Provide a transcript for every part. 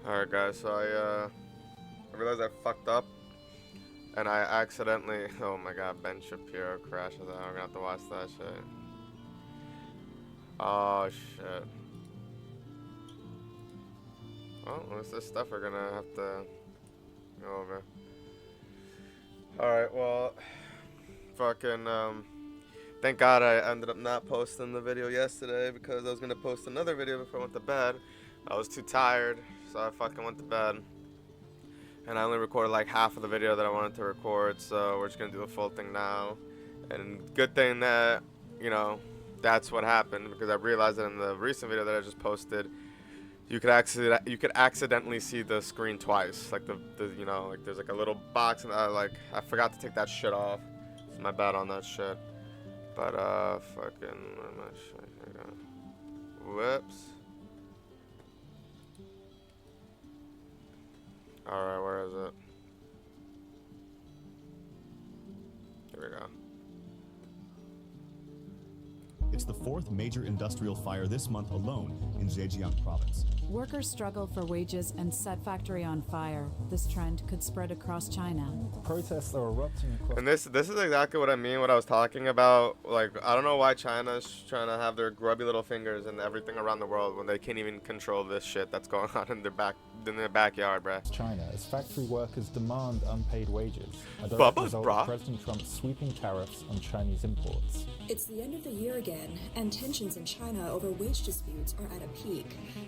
Alright guys, so I realized I fucked up and I accidentally oh my god, Ben Shapiro crashes out. I'm gonna have to watch that shit. Oh shit. Well, what's this stuff we're gonna have to go over? Alright, well fucking thank God I ended up not posting the video yesterday because I was gonna post another video before I went to bed. I was too tired, so I fucking went to bed. And I only recorded like half of the video that I wanted to record, so we're just gonna do the full thing now. And good thing that, you know, that's what happened, because I realized that in the recent video that I just posted, you could accidentally see the screen twice. Like the you know, like there's like a little box, and I forgot to take that shit off. It's my bad on that shit. But fucking, where am I? Whoops. Alright, where is it? Here we go. It's the fourth major industrial fire this month alone in Zhejiang province. Workers struggle for wages and set factory on fire. This trend could spread across China. Protests are erupting across. And this is exactly what I mean, what I was talking about. Like, I don't know why China's trying to have their grubby little fingers in everything around the world when they can't even control this shit that's going on in their backyard, bruh. China, as factory workers demand unpaid wages. A direct Bubba's, result brah. of President Trump's sweeping tariffs on Chinese imports. It's the end of the year again, and tensions in China over wage disputes are at a peak.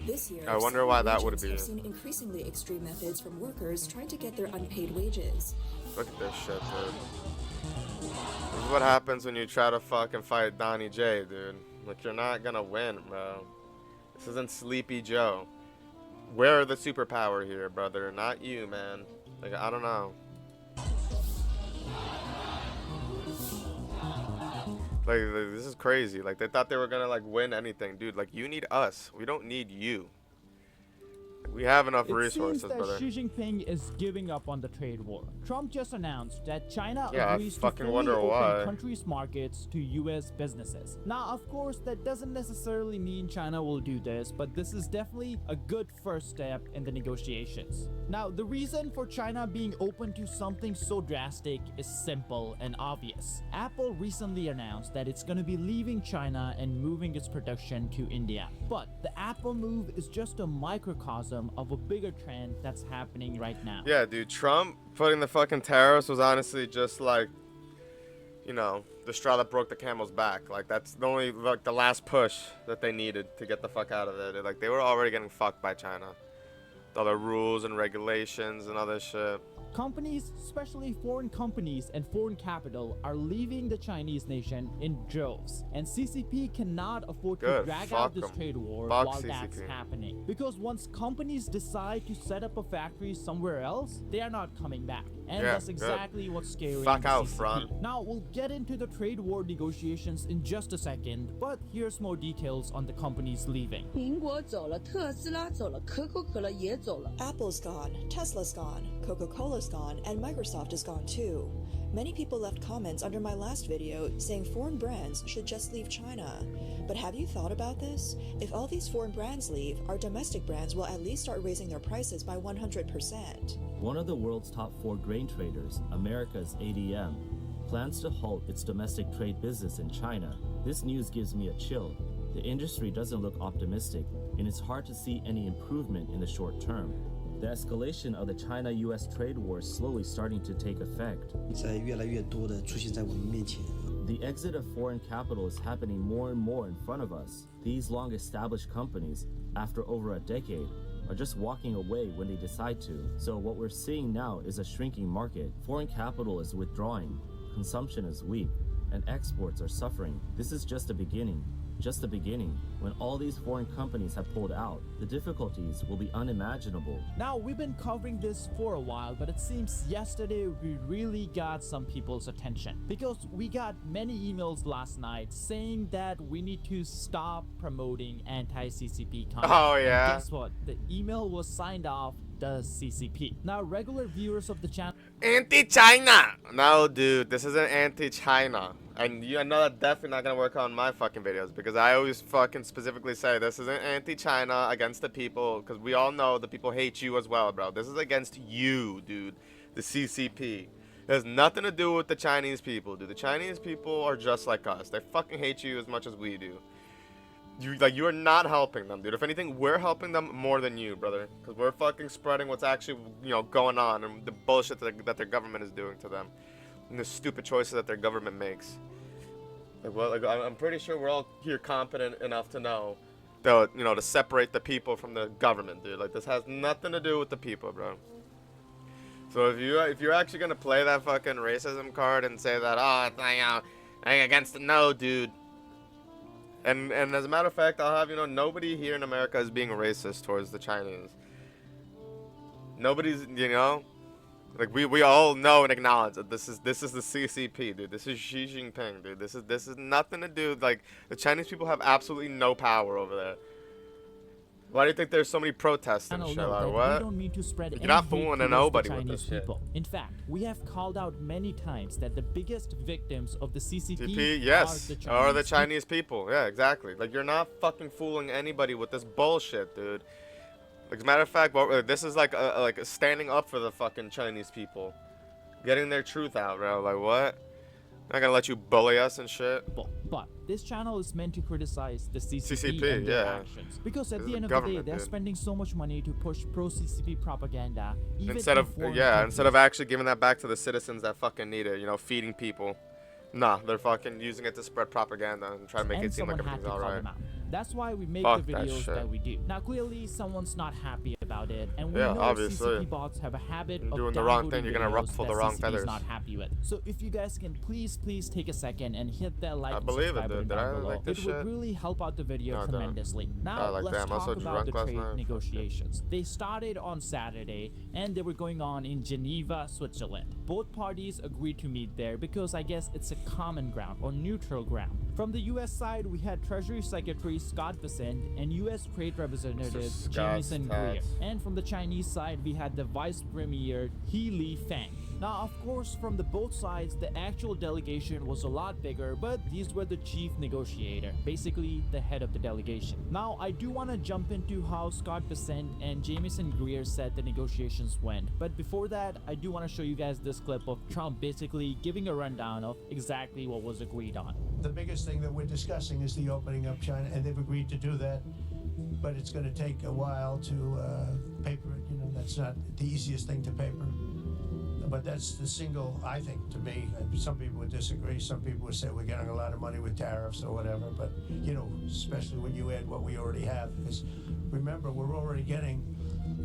This year, I wonder why that would regions be. have seen increasingly extreme methods from workers trying to get their unpaid wages. Look at this shit, dude. This is what happens when you try to fucking fight Donnie J, dude. Like, you're not gonna win, bro. This isn't Sleepy Joe. We're the superpower here, brother, not you, man. Like, I don't know. Like, this is crazy. Like, they thought they were gonna, like, win anything. Dude, like, you need us. We don't need you. We have enough resources, It seems that brother. Xi Jinping is giving up on the trade war. Trump just announced that China Yeah, I agrees to fucking fully wonder open why. countries' markets to U.S. businesses. Now, of course, that doesn't necessarily mean China will do this, but this is definitely a good first step in the negotiations. Now, the reason for China being open to something so drastic is simple and obvious. Apple recently announced that it's going to be leaving China and moving its production to India. But the Apple move is just a microcosm of a bigger trend that's happening right now. Yeah, dude, Trump putting the fucking tariffs was honestly just like, you know, the straw that broke the camel's back. Like, that's the only, like, the last push that they needed to get the fuck out of it. Like, they were already getting fucked by China. With all the rules and regulations and all this shit. Companies, especially foreign companies and foreign capital, are leaving the Chinese nation in droves, and CCP cannot afford to Good, drag fuck out this 'em. trade war Fuck while that's CCP. happening. Because once companies decide to set up a factory somewhere else, they are not coming back. And Yeah, that's good. exactly what's scary. Fuck out, Fran. Now, we'll get into the trade war negotiations in just a second, but here's more details on the companies leaving. 苹果走了，特斯拉走了，可口可乐也走了。 Apple's gone, Tesla's gone, Coca-Cola's gone, and Microsoft is gone too. Many people left comments under my last video saying foreign brands should just leave China. But have you thought about this? If all these foreign brands leave, our domestic brands will at least start raising their prices by 100%. One of the world's top 4 grain traders, America's ADM, plans to halt its domestic trade business in China. This news gives me a chill. The industry doesn't look optimistic, and it's hard to see any improvement in the short term. The escalation of the China-US trade war is slowly starting to take effect. 在越来越多的出现在我们面前。 The exit of foreign capital is happening more and more in front of us. These long-established companies, after over a decade, are just walking away when they decide to. So what we're seeing now is a shrinking market. Foreign capital is withdrawing, consumption is weak, and exports are suffering. This is just the beginning. Just the beginning. When all these foreign companies have pulled out, the difficulties will be unimaginable. Now, we've been covering this for a while, but it seems yesterday we really got some people's attention because we got many emails last night saying that we need to stop promoting anti-CCP content. Oh, And yeah? guess what? The email was signed off the CCP. Now, regular viewers of the channel Anti-China! No, dude, this isn't anti-China. And you know that's definitely not gonna work on my fucking videos because I always fucking specifically say this isn't anti-China against the people because we all know the people hate you as well, bro. This is against you, dude. The CCP. It has nothing to do with the Chinese people, dude. The Chinese people are just like us. They fucking hate you as much as we do. You are not helping them, dude. If anything, we're helping them more than you, brother. Because we're fucking spreading what's actually, going on and the bullshit that their government is doing to them. And the stupid choices that their government makes. I'm pretty sure we're all here competent enough to know, to separate the people from the government, dude. Like, this has nothing to do with the people, bro. So if you're actually gonna play that fucking racism card and say that, oh, it's against the no, dude. And as a matter of fact, I'll have nobody here in America is being racist towards the Chinese. Nobody's, like we all know and acknowledge that this is the CCP, dude. This is Xi Jinping, dude. This is nothing to do, like, the Chinese people have absolutely no power over there. Why do you think there's so many protests and shit? Like, what? We don't mean to spread You're not fooling nobody with Chinese this shit. people. In fact, we have called out many times that the biggest victims of the CCP are the Chinese people. Yeah, exactly. Like, you're not fucking fooling anybody with this bullshit, dude. Like, as a matter of fact, this is like standing up for the fucking Chinese people, getting their truth out, bro. Like, what? Not gonna let you bully us and shit. But this channel is meant to criticize the CCP and yeah. their actions. Because at the end of the day, they're dude. spending so much money to push pro-CCP propaganda. Even Instead of countries. actually giving that back to the citizens that fucking need it, feeding people. Nah, they're fucking using it to spread propaganda and try to make it seem like everything's alright. That's why we make Fuck the that videos shit. that we do. Now, clearly, someone's not happy about it, and we Yeah, know obviously. CCP bots have a habit You're of doing the wrong downvoting thing, you're gonna videos ruffle the that wrong CCP is feathers. not happy with. So if you guys can please take a second and hit that like and believe it, subscribe dude. button Did I down below. like this It would shit? really help out the video No, I don't. tremendously. Now, like, let's damn, I was talk so about the drunk last trade night. negotiations. They started on Saturday, and they were going on in Geneva, Switzerland. Both parties agreed to meet there because I guess it's a common ground or neutral ground. From the US side, we had Treasury Secretary Scott Bessent and US Trade Representative Jamieson Greer. And from the Chinese side, we had the Vice Premier He Lifeng. Now, of course, from both sides, the actual delegation was a lot bigger, but these were the chief negotiator, basically the head of the delegation. Now, I do want to jump into how Scott Bessent and Jamieson Greer said the negotiations went, but before that, I do want to show you guys this clip of Trump basically giving a rundown of exactly what was agreed on. The biggest thing that we're discussing is the opening up China, and they've agreed to do that, but it's going to take a while to paper it. That's not the easiest thing to paper. But that's the single, I think, to me, some people would disagree. Some people would say we're getting a lot of money with tariffs or whatever. But, especially when you add what we already have. Because remember, we're already getting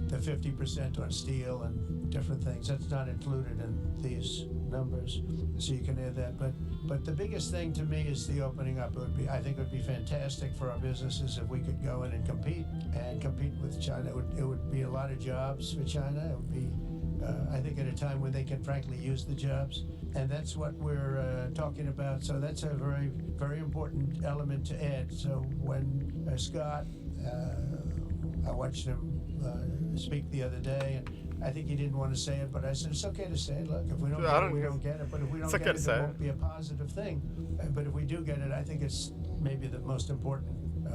the 50% on steel and different things. That's not included in these numbers. So you can add that. But the biggest thing to me is the opening up. I think it would be fantastic for our businesses if we could go in and compete with China. It would be a lot of jobs for China. It would be I think at a time when they can frankly use the jobs, and that's what we're talking about. So that's a very, very important element to add. So when Scott, I watched him speak the other day, and I think he didn't want to say it, but I said it's okay to say it. Look, if we don't get it, we don't get it. But if we don't get it, it won't be a positive thing. But if we do get it, I think it's maybe the most important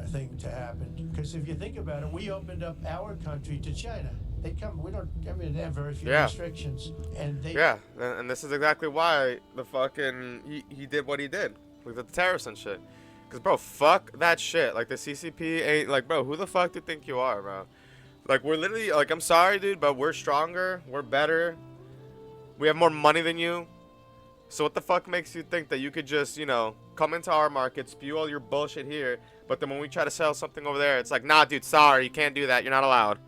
thing to happen. Because if you think about it, we opened up our country to China. They come. They have very few restrictions, and they. Yeah, and this is exactly why the fucking he did what he did with the tariffs and shit. Cause bro, fuck that shit. Like the CCP ain't like, bro. Who the fuck do you think you are, bro? Like we're literally like, I'm sorry, dude, but we're stronger, we're better, we have more money than you. So what the fuck makes you think that you could just, come into our market, spew all your bullshit here, but then when we try to sell something over there, it's like, nah, dude, sorry, you can't do that. You're not allowed.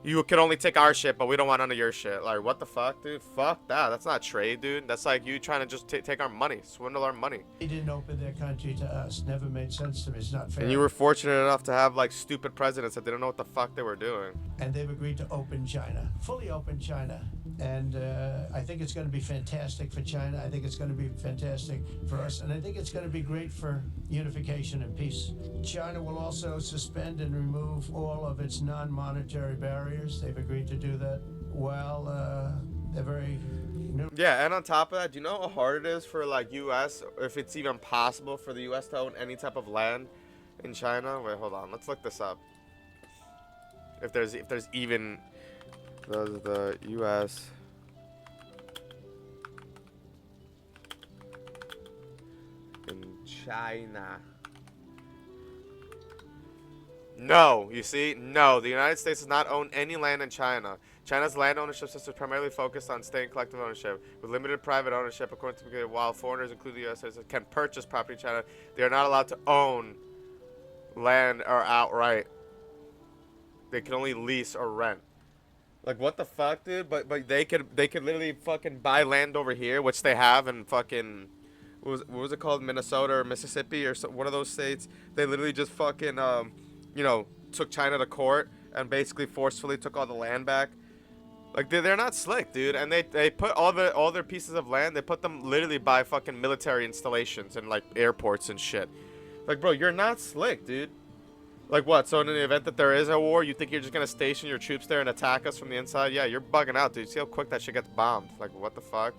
You can only take our shit, but we don't want none of your shit. Like, what the fuck, dude? Fuck that. That's not trade, dude. That's like you trying to just take our money, swindle our money. They didn't open their country to us. Never made sense to me. It's not fair. And you were fortunate enough to have, like, stupid presidents that didn't know what the fuck they were doing. And they've agreed to open China, fully open China. And I think it's going to be fantastic for China. I think it's going to be fantastic for us. And I think it's going to be great for unification and peace. China will also suspend and remove all of its non-monetary barriers. They've agreed to do that while They're very new. Yeah, and on top of that, do you know how hard it is for like U.S. or if it's even possible for the U.S. to own any type of land in China? Wait, hold on. Let's look this up. If there's even the U.S. in China. No, you see? No, the United States does not own any land in China. China's land ownership system is primarily focused on state and collective ownership, with limited private ownership, according to the while foreigners, including the U.S. citizens, can purchase property in China, they are not allowed to own land or outright. They can only lease or rent. Like, what the fuck, dude? But they could literally fucking buy land over here, which they have in fucking... What was it called? Minnesota or Mississippi or one of those states. They literally just fucking, you know, took China to court and basically forcefully took all the land back. Like, they're not slick, dude. And they put all their pieces of land, they put them literally by fucking military installations and, like, airports and shit. Like, bro, you're not slick, dude. Like, what? So in the event that there is a war, you think you're just going to station your troops there and attack us from the inside? Yeah, you're bugging out, dude. See how quick that shit gets bombed? Like, what the fuck?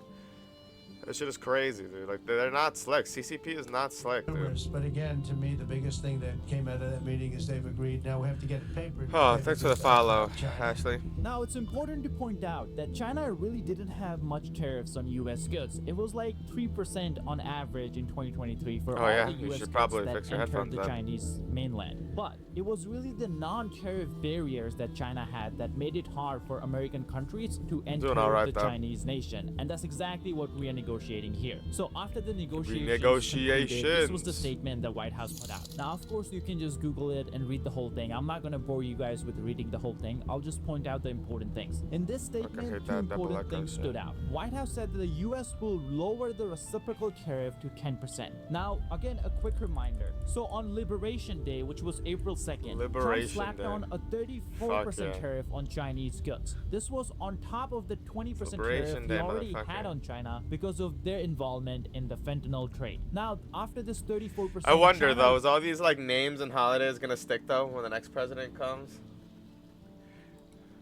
That shit is crazy, dude. Like, they're not slick. CCP is not slick, dude. But again, to me, the biggest thing that came out of that meeting is they've agreed. Now we have to get it papered. Oh, thanks for the follow, Ashley. Now, it's important to point out that China really didn't have much tariffs on U.S. goods. It was like 3% on average in 2023 for all the U.S. goods that entered the Chinese mainland. But it was really the non-tariff barriers that China had that made it hard for American countries to enter the Chinese nation. And that's exactly what we are negotiating here. So after the negotiations, this was the statement the White House put out. Now, of course, you can just Google it and read the whole thing. I'm not going to bore you guys with reading the whole thing. I'll just point out the important things. In this statement, two important things stood out. White House said that the U.S. will lower the reciprocal tariff to 10%. Now, again, a quick reminder. So on Liberation Day, which was April 2nd, Trump slapped on a 34% tariff on Chinese goods. This was on top of the 20% tariff we already had on China because of their involvement in the fentanyl trade. Now, after this 34%, I wonder though, is all these like names and holidays gonna stick though when the next president comes?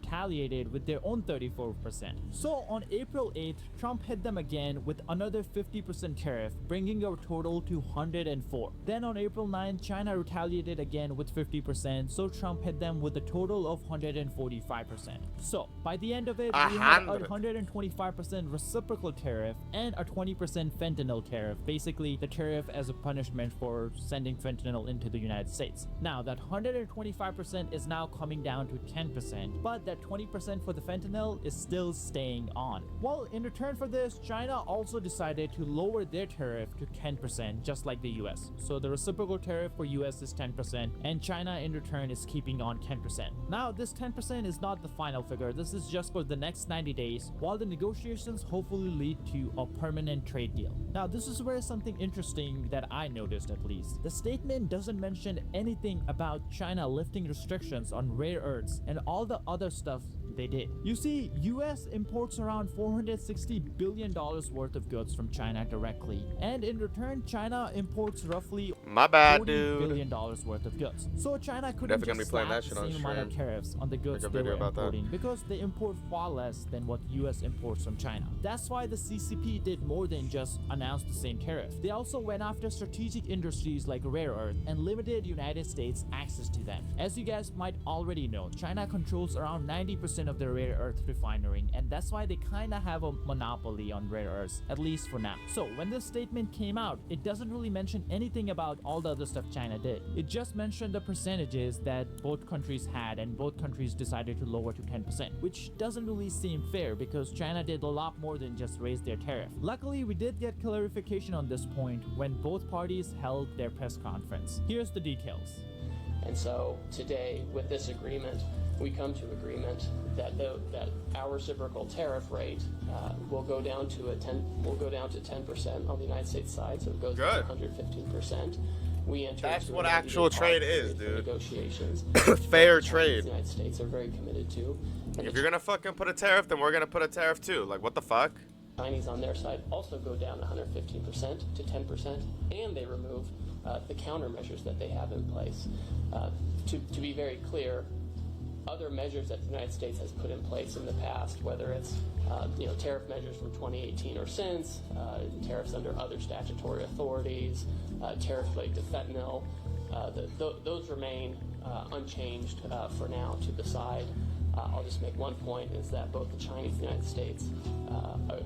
Retaliated with their own 34%. So on April 8th, Trump hit them again with another 50% tariff, bringing our total to 104. Then on April 9th, China retaliated again with 50%, so Trump hit them with a total of 145%. So by the end of it, we had a 125% reciprocal tariff and a 20% fentanyl tariff, basically the tariff as a punishment for sending fentanyl into the United States. Now that 125% is now coming down to 10%, but that 20% for the fentanyl is still staying on. Well, in return for this, China also decided to lower their tariff to 10%, just like the US. So the reciprocal tariff for US is 10%, and China in return is keeping on 10%. Now, this 10% is not the final figure. This is just for the next 90 days, while the negotiations hopefully lead to a permanent trade deal. Now, this is where something interesting that I noticed at least. The statement doesn't mention anything about China lifting restrictions on rare earths and all the other stuff they did. You see, US imports around $460 billion worth of goods from China directly, and in return, China imports roughly $40 billion worth of goods. So China couldn't just slap the same amount of tariffs on the goods they were importing because they import far less than what US imports from China. That's why the CCP did more than just announce the same tariff. They also went after strategic industries like rare earth and limited United States access to them. As you guys might already know, China controls around 90% of the rare earth refinery, and that's why they kinda have a monopoly on rare earths, at least for now. So when this statement came out, it doesn't really mention anything about all the other stuff China did. It just mentioned the percentages that both countries had, and both countries decided to lower to 10%, which doesn't really seem fair because China did a lot more than just raise their tariff. Luckily, we did get clarification on this point when both parties held their press conference. Here's the details. And so today, with this agreement, we come to agreement that our reciprocal tariff rate will go down to 10% on the United States side, so it goes to 115%. We enter. That's what actual trade is, dude. Negotiations. Fair trade. The United States are very committed to. And if you're gonna fucking put a tariff, then we're gonna put a tariff too. Like, what the fuck? Chinese on their side also go down 115% to 10%, and they remove the countermeasures that they have in place. To be very clear, other measures that the United States has put in place in the past, whether it's tariff measures from 2018 or since, tariffs under other statutory authorities, tariffs related to fentanyl, those remain unchanged for now to decide. I'll just make one point, is that both the Chinese and the United States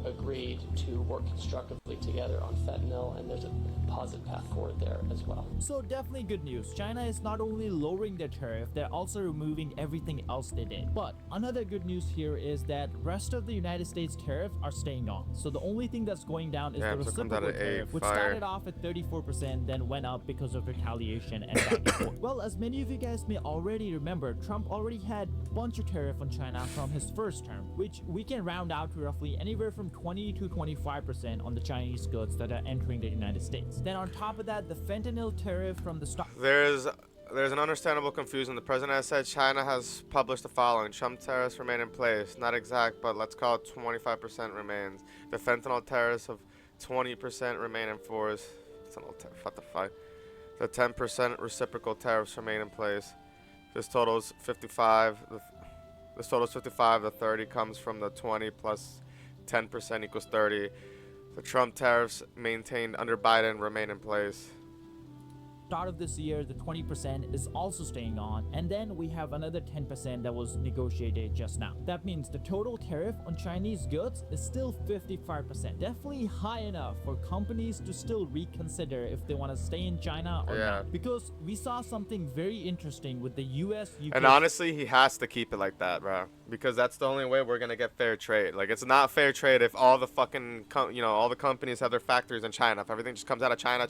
agreed to work constructively together on fentanyl, and there's a positive path forward there as well. So definitely good news. China is not only lowering their tariff, they're also removing everything else they did. But another good news here is that rest of the United States tariff are staying on. So the only thing that's going down is the reciprocal tariff, which started off at 34%, then went up because of retaliation and back and forth. Well, as many of you guys may already remember, Trump already had a bunch of tariff on China from his first term, which we can round out to roughly anywhere from 20 to 25% on the Chinese goods that are entering the United States. Then on top of that, the fentanyl tariff from the start. There's an understandable confusion. The president has said China has published the following: Trump tariffs remain in place. Not exact, but let's call it 25% remains. The fentanyl tariffs of 20% remain in force. What the fuck? The 10% reciprocal tariffs remain in place. This totals 55. This totals 55. The 30 comes from the 20 plus 10% equals 30. The Trump tariffs maintained under Biden remain in place. Start of this year, the 20% is also staying on, and then we have another 10% that was negotiated just now. That means the total tariff on Chinese goods is still 55%. Definitely high enough for companies to still reconsider if they want to stay in China or not. Because we saw something very interesting with the US, UK. And honestly, he has to keep it like that, bro. Because that's the only way we're gonna get fair trade. Like, it's not fair trade if all the fucking, all the companies have their factories in China. If everything just comes out of China.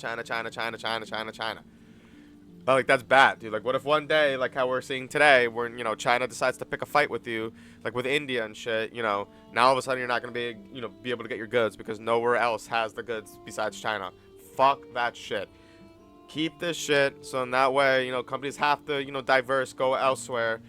Like, that's bad, dude. Like, what if one day, like how we're seeing today, where, China decides to pick a fight with you, like with India and shit, now all of a sudden you're not gonna be, be able to get your goods because nowhere else has the goods besides China. Fuck that shit. Keep this shit, so in that way, companies have to, diverse, go elsewhere.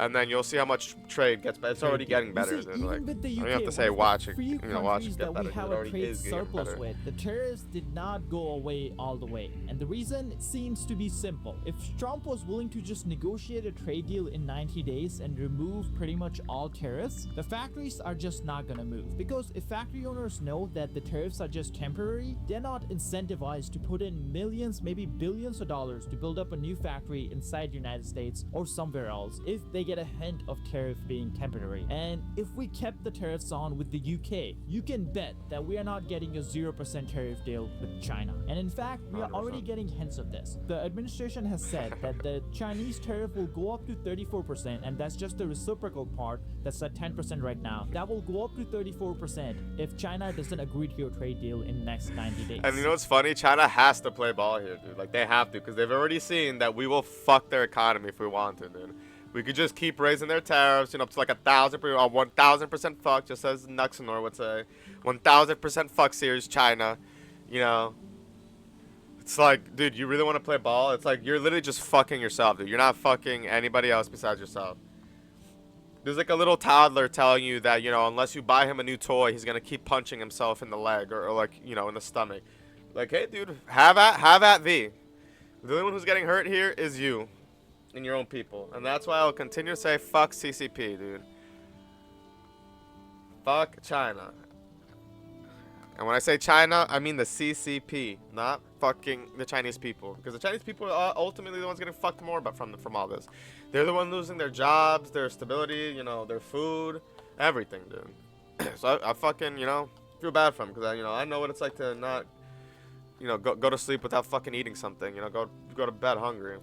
And then you'll see how much trade gets better. It's already getting better. See, even like, with the UK, you don't have to say watch it, watch that it get better. we have a trade surplus with, the tariffs did not go away all the way. And the reason seems to be simple. If Trump was willing to just negotiate a trade deal in 90 days and remove pretty much all tariffs, the factories are just not gonna move. Because if factory owners know that the tariffs are just temporary, they're not incentivized to put in millions, maybe billions of dollars to build up a new factory inside the United States or somewhere else if they get a hint of tariff being temporary. And if we kept the tariffs on with the UK, you can bet that we are not getting a 0% tariff deal with China. And in fact, we are already getting hints of this. The administration has said that the Chinese tariff will go up to 34%, and that's just the reciprocal part that's at 10% right now. That will go up to 34% if China doesn't agree to a trade deal in the next 90 days. And you know what's funny? China has to play ball here, dude. Like, they have to, because they've already seen that we will fuck their economy if we want to, dude. We could just keep raising their tariffs, up to like 1,000% fuck, just as Nuxenor would say. 1,000% fuck series China, It's like, dude, you really want to play ball? It's like, you're literally just fucking yourself, dude. You're not fucking anybody else besides yourself. There's like a little toddler telling you that, unless you buy him a new toy, he's going to keep punching himself in the leg or like, in the stomach. Like, hey, dude, have at thee. The only one who's getting hurt here is you. In your own people. And that's why I'll continue to say fuck CCP, dude. Fuck China. And when I say China, I mean the CCP, not fucking the Chinese people. Because the Chinese people are ultimately the ones getting fucked more from all this. They're the ones losing their jobs, their stability, their food, everything, dude. So I fucking, feel bad for them. Because, I know what it's like to not, go to sleep without fucking eating something. Go to bed hungry.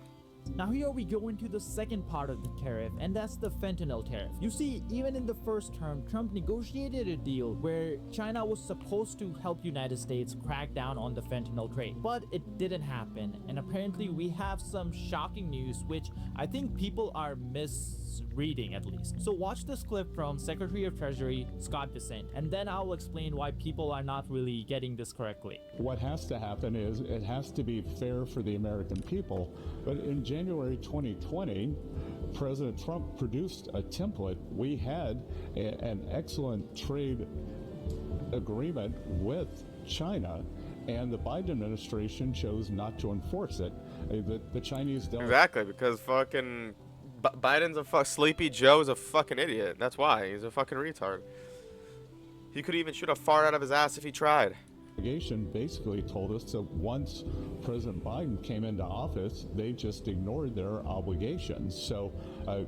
Now here we go into the second part of the tariff, and that's the fentanyl tariff. You see, even in the first term, Trump negotiated a deal where China was supposed to help United States crack down on the fentanyl trade, but it didn't happen. And apparently we have some shocking news, which I think people are misreading at least. So watch this clip from Secretary of Treasury Scott Bessent, and then I'll explain why people are not really getting this correctly. What has to happen is it has to be fair for the American people, but in January 2020, President Trump produced a template. We had an excellent trade agreement with China, and the Biden administration chose not to enforce it. The Chinese don't. Exactly, because fucking Biden's a Sleepy Joe's a fucking idiot. That's why. He's a fucking retard. He could even shoot a fart out of his ass if he tried. Investigation basically told us that once President Biden came into office, they just ignored their obligations. So,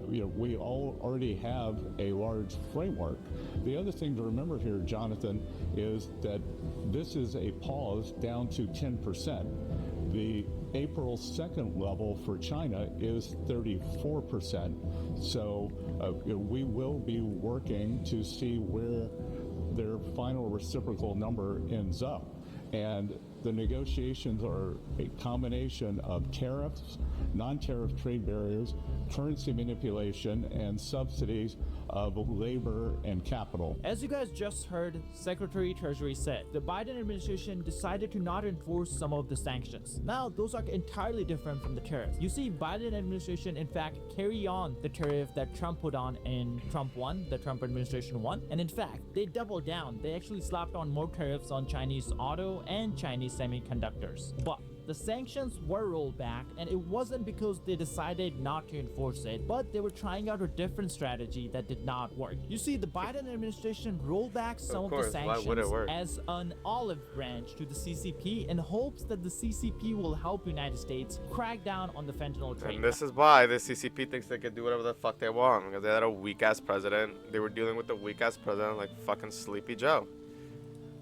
we all already have a large framework. The other thing to remember here, Jonathan, is that this is a pause down to 10%. The April 2nd level for China is 34%. So, we will be working to see where their final reciprocal number ends up. And the negotiations are a combination of tariffs, non-tariff trade barriers, currency manipulation, and subsidies of labor and capital. As you guys just heard, Secretary Treasury said the Biden administration decided to not enforce some of the sanctions. Now, those are entirely different from the tariffs. You see, Biden administration in fact carry on the tariff that Trump put on in Trump 1, the Trump administration 1, and in fact, they doubled down. They actually slapped on more tariffs on Chinese auto and Chinese semiconductors. But the sanctions were rolled back, and it wasn't because they decided not to enforce it, but they were trying out a different strategy that did not work. You see, the Biden administration rolled back some of the sanctions as an olive branch to the CCP in hopes that the CCP will help United States crack down on the fentanyl trade. And this is why the CCP thinks they can do whatever the fuck they want, because they had a weak-ass president. They were dealing with a weak-ass president like fucking Sleepy Joe.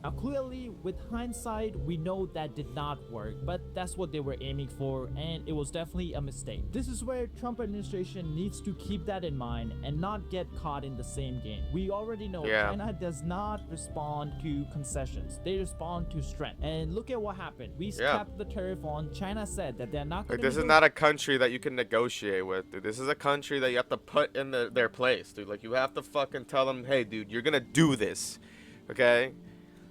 Now clearly, with hindsight, we know that did not work, but that's what they were aiming for, and it was definitely a mistake. This is where Trump administration needs to keep that in mind and not get caught in the same game. We already know China does not respond to concessions. They respond to strength. And look at what happened. We kept the tariff on. China said that they're not going to... This is not a country that you can negotiate with, dude. This is a country that you have to put in their place, dude. Like, you have to fucking tell them, hey, dude, you're gonna do this, okay?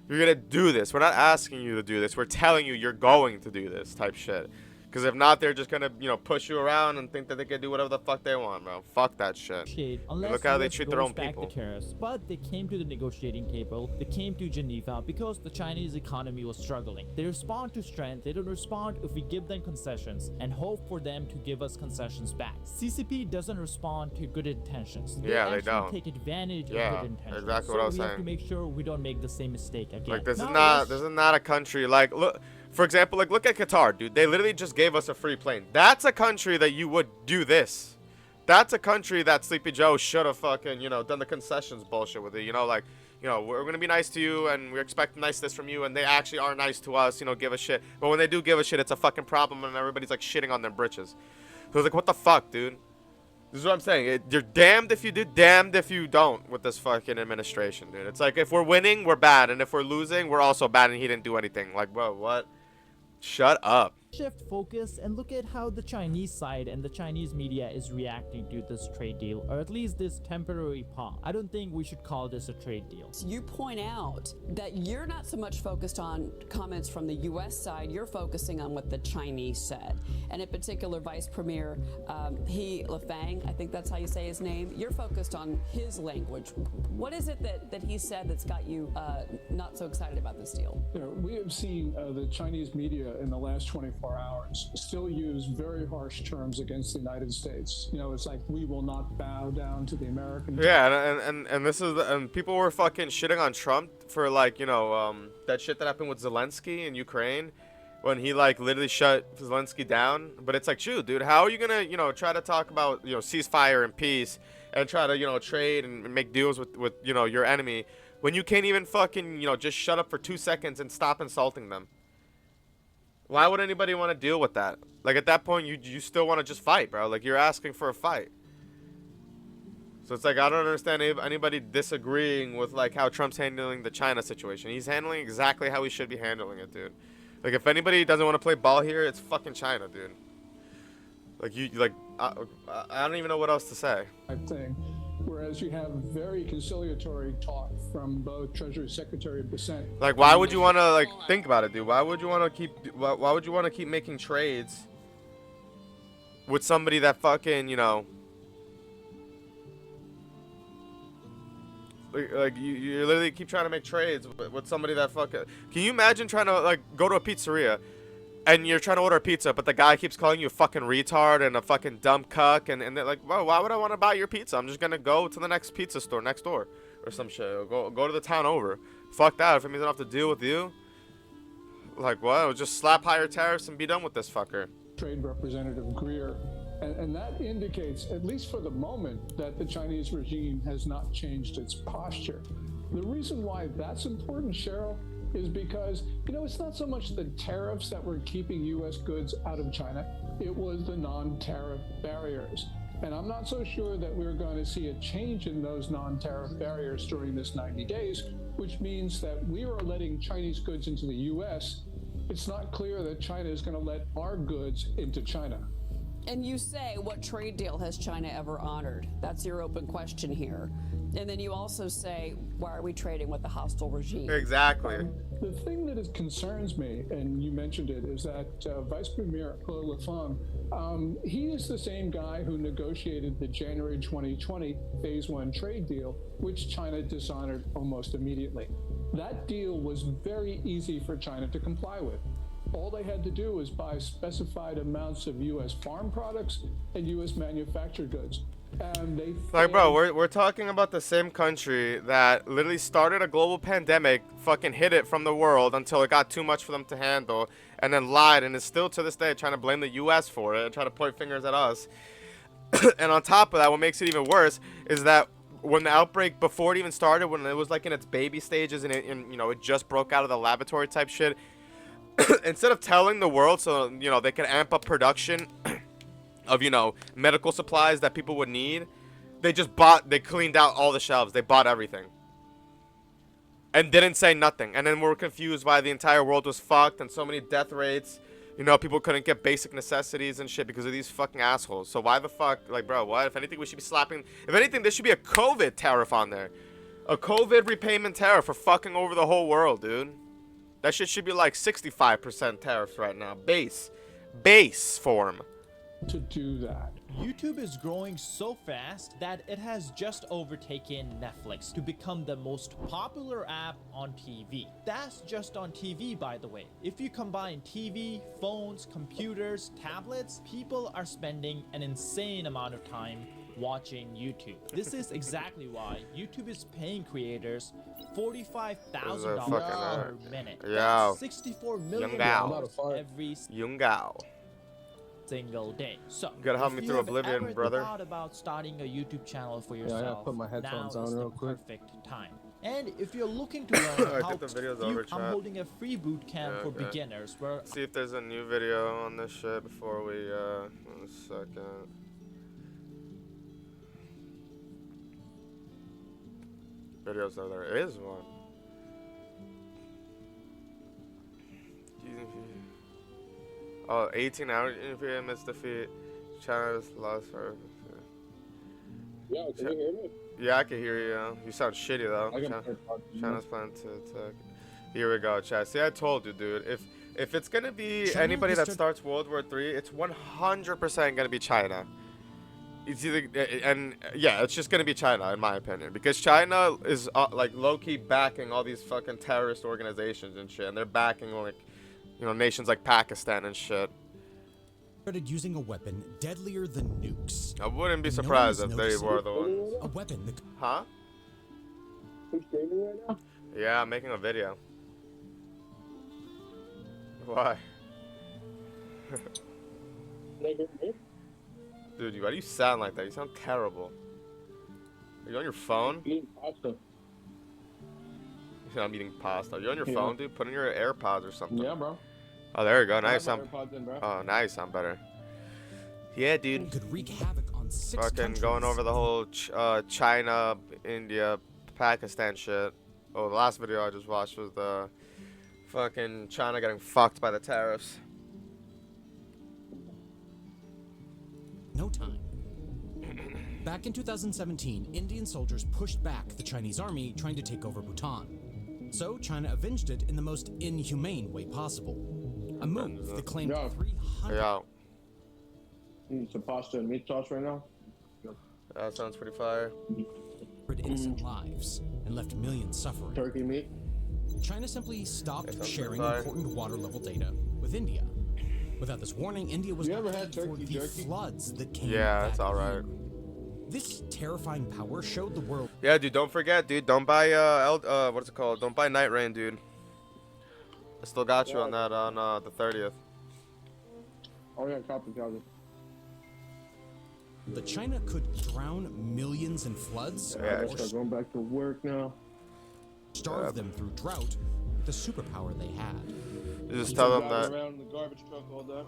You're gonna do this. We're not asking you to do this. We're telling you you're going to do this type shit. Because if not, they're just gonna, push you around and think that they can do whatever the fuck they want, bro. Fuck that shit. Look how they treat their own people. The tariffs, but they came to the negotiating table. They came to Geneva because the Chinese economy was struggling. They respond to strength. They don't respond if we give them concessions and hope for them to give us concessions back. CCP doesn't respond to good intentions. They don't take advantage of good intentions. Exactly what I was saying. We have to make sure we don't make the same mistake again. Like, this is not a country like, look. For example, like, look at Qatar, dude. They literally just gave us a free plane. That's a country that you would do this. That's a country that Sleepy Joe should have fucking, done the concessions bullshit with it. We're going to be nice to you, and we expect niceness from you, and they actually are nice to us, give a shit. But when they do give a shit, it's a fucking problem, and everybody's, like, shitting on their britches. So it's like, what the fuck, dude? This is what I'm saying. You're damned if you do, damned if you don't with this fucking administration, dude. It's like, if we're winning, we're bad, and if we're losing, we're also bad, and he didn't do anything. Like, bro, what? Shut up. Shift focus and look at how the Chinese side and the Chinese media is reacting to this trade deal, or at least this temporary pause. I don't think we should call this a trade deal. You point out that you're not so much focused on comments from the U.S. side, you're focusing on what the Chinese said. And in particular, Vice Premier He Lifeng, I think that's how you say his name, you're focused on his language. What is it that he said that's got you not so excited about this deal? We have seen the Chinese media in the last 24 hours still use very harsh terms against the United States. It's like, we will not bow down to the American. Yeah, and this is and people were fucking shitting on Trump for, like, that shit that happened with Zelensky in Ukraine when he, like, literally shut Zelensky down. But it's like, shoot, dude, how are you gonna try to talk about ceasefire and peace and try to trade and make deals with your enemy when you can't even fucking just shut up for 2 seconds and stop insulting them? Why would anybody want to deal with that? Like, at that point, you still want to just fight, bro. Like, you're asking for a fight. So it's like, I don't understand anybody disagreeing with, like, how Trump's handling the China situation. He's handling exactly how he should be handling it, dude. Like, if anybody doesn't want to play ball here, it's fucking China, dude. Like, I don't even know what else to say. Whereas you have very conciliatory talk from both Treasury Secretary Bessent. Like, why would you want to, like, think about it, dude? Why would you want to keep making trades with somebody that fucking, like you literally keep trying to make trades with somebody that fucking... Can you imagine trying to, like, go to a pizzeria and you're trying to order a pizza, but the guy keeps calling you a fucking retard and a fucking dumb cuck, and they're like, well, why would I want to buy your pizza? I'm just gonna go to the next pizza store next door or some shit. Or go to the town over. Fuck that. If it means I don't have to deal with you, like what? Just slap higher tariffs and be done with this fucker. Trade Representative Greer. And that indicates, at least for the moment, that the Chinese regime has not changed its posture. The reason why that's important, Cheryl, is because, it's not so much the tariffs that were keeping U.S. goods out of China, it was the non-tariff barriers. And I'm not so sure that we're going to see a change in those non-tariff barriers during this 90 days, which means that we are letting Chinese goods into the U.S. It's not clear that China is going to let our goods into China. And you say, what trade deal has China ever honored? That's your open question here. And then you also say, why are we trading with the hostile regime? Exactly. The thing that concerns me, and you mentioned it, is that Vice Premier He Lifeng, he is the same guy who negotiated the January 2020 Phase 1 trade deal, which China dishonored almost immediately. That deal was very easy for China to comply with. All they had to do was buy specified amounts of U.S. farm products and U.S. manufactured goods. And they like, bro, we're talking about the same country that literally started a global pandemic, fucking hid it from the world until it got too much for them to handle, and then lied, and is still to this day trying to blame the U.S. for it and try to point fingers at us. And on top of that, what makes it even worse is that when the outbreak, before it even started, when it was like in its baby stages and it just broke out of the laboratory type shit, instead of telling the world so they can amp up production of medical supplies that people would need, they cleaned out all the shelves. They bought everything and didn't say nothing, and then we're confused why the entire world was fucked and so many death rates. People couldn't get basic necessities and shit because of these fucking assholes. So why the fuck, like, bro, what? If anything, we should be slapping, if anything, there should be a COVID tariff on there, a COVID repayment tariff for fucking over the whole world, dude. That shit should be like 65% tariffs right now. Base form. To do that. YouTube is growing so fast that it has just overtaken Netflix to become the most popular app on TV. That's just on TV, by the way. If you combine TV, phones, computers, tablets, people are spending an insane amount of time watching YouTube. This is exactly why YouTube is paying creators $45,000 per minute. Yeah. That's $64 million every single day. So you gotta help me through Oblivion, brother. Thought about starting a YouTube channel for yourself? Yeah, I gotta put my headphones on real quick. Perfect time. And if you're looking to learn how to, I'm holding a free boot camp for beginners. Where see if there's a new video on this shit before we. 1 second. Videos though, there is one. Oh, 18 hours infamous defeat. China's lost her. Yeah, can you hear me? Yeah, I can hear you. You sound shitty though. China's planning to attack. Here we go, chat. See, I told you, dude. If it's gonna be anybody that starts World War III, it's 100% gonna be China. It's either, and yeah, it's just gonna be China in my opinion, because China is like low-key backing all these fucking terrorist organizations and shit, and they're backing like, nations like Pakistan and shit. Started using a weapon deadlier than nukes. I wouldn't be surprised if they were the ones. A weapon. Huh? Who's streaming right now? Yeah, I'm making a video. Why? Dude, why do you sound like that? You sound terrible. Are you on your phone? Eating pasta. I'm eating pasta. Are you on your phone, dude? Put in your AirPods or something. Yeah, bro. Oh, there you go. Now you sound. In, bro. Oh, now you sound better. Yeah, dude. Could wreak havoc on 6 fucking countries. Going over the whole China, India, Pakistan shit. Oh, the last video I just watched was the fucking China getting fucked by the tariffs. No time. Back in 2017, Indian soldiers pushed back the Chinese army trying to take over Bhutan. So China avenged it in the most inhumane way possible. A move that claimed 300... Yeah. Eating some pasta and meat sauce right now? That sounds pretty fire. Innocent lives and left millions suffering. Turkey meat? China simply stopped sharing important water level data with India. Without this warning, India was You not ever had ready for turkey the jerky? floods that came. Yeah, that that's all right. year. This terrifying power showed the world. Yeah, dude, don't forget, dude. Don't buy what's it called? Don't buy Night Rain, dude. I still got you on that on the 30th. Oh yeah, copy. that China could drown millions in floods Yeah, I or start going back to work now. starve them through drought, the superpower they had. You just tell them Driving that. around in the garbage truck all day.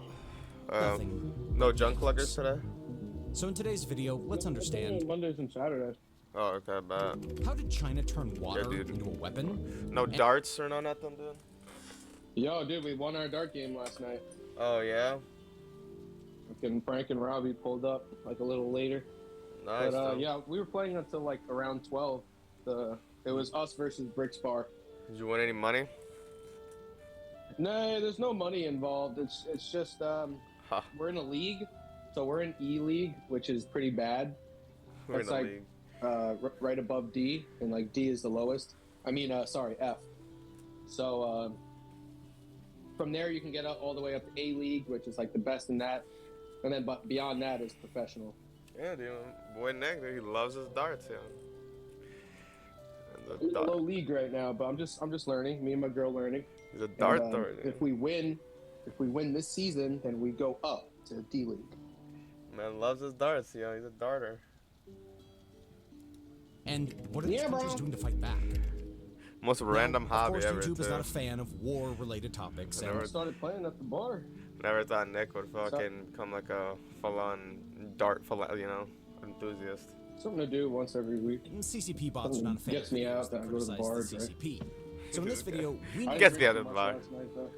Nothing. No junk luggers today. So in today's video, let's understand Mondays and Saturdays. Oh, okay, bad. how did China turn water dude. into a weapon? No darts or no nothing, dude. Yo, dude, we won our dart game last night. Oh yeah. Fucking Frank and Robbie pulled up like a little later. Nice. But dude. yeah, we were playing until like around 12. It was us versus Bricks Bar. Did you win any money? No, there's no money involved. It's just we're in a league, so we're in E League, which is pretty bad. We're That's in a like league. right above D, and like D is the lowest. I mean, sorry, F. So from there you can get all the way up to A League, which is like the best in that, and then but beyond that is professional. Yeah, dude. Boy Nick, dude, he loves his darts, yeah. We're in a low league right now, but I'm just learning. Me and my girl learning. He's a dart And, thrower. If we win this season, then we go up to D League. Man loves his darts, yo. He's a darter. And what are these countries doing to fight back? Most random Of hobby course, ever, YouTube is too. not a fan of war-related topics. Never- I started playing at the bar. Never thought Nick would fucking become like a full-on dart, enthusiast. Something to do once every week. CCP bots are not a fan Gets of me videos out, that then I go to the bar. criticize the CCP. So in this video, we I need Gets didn't me out drink of the much bar. last night, though.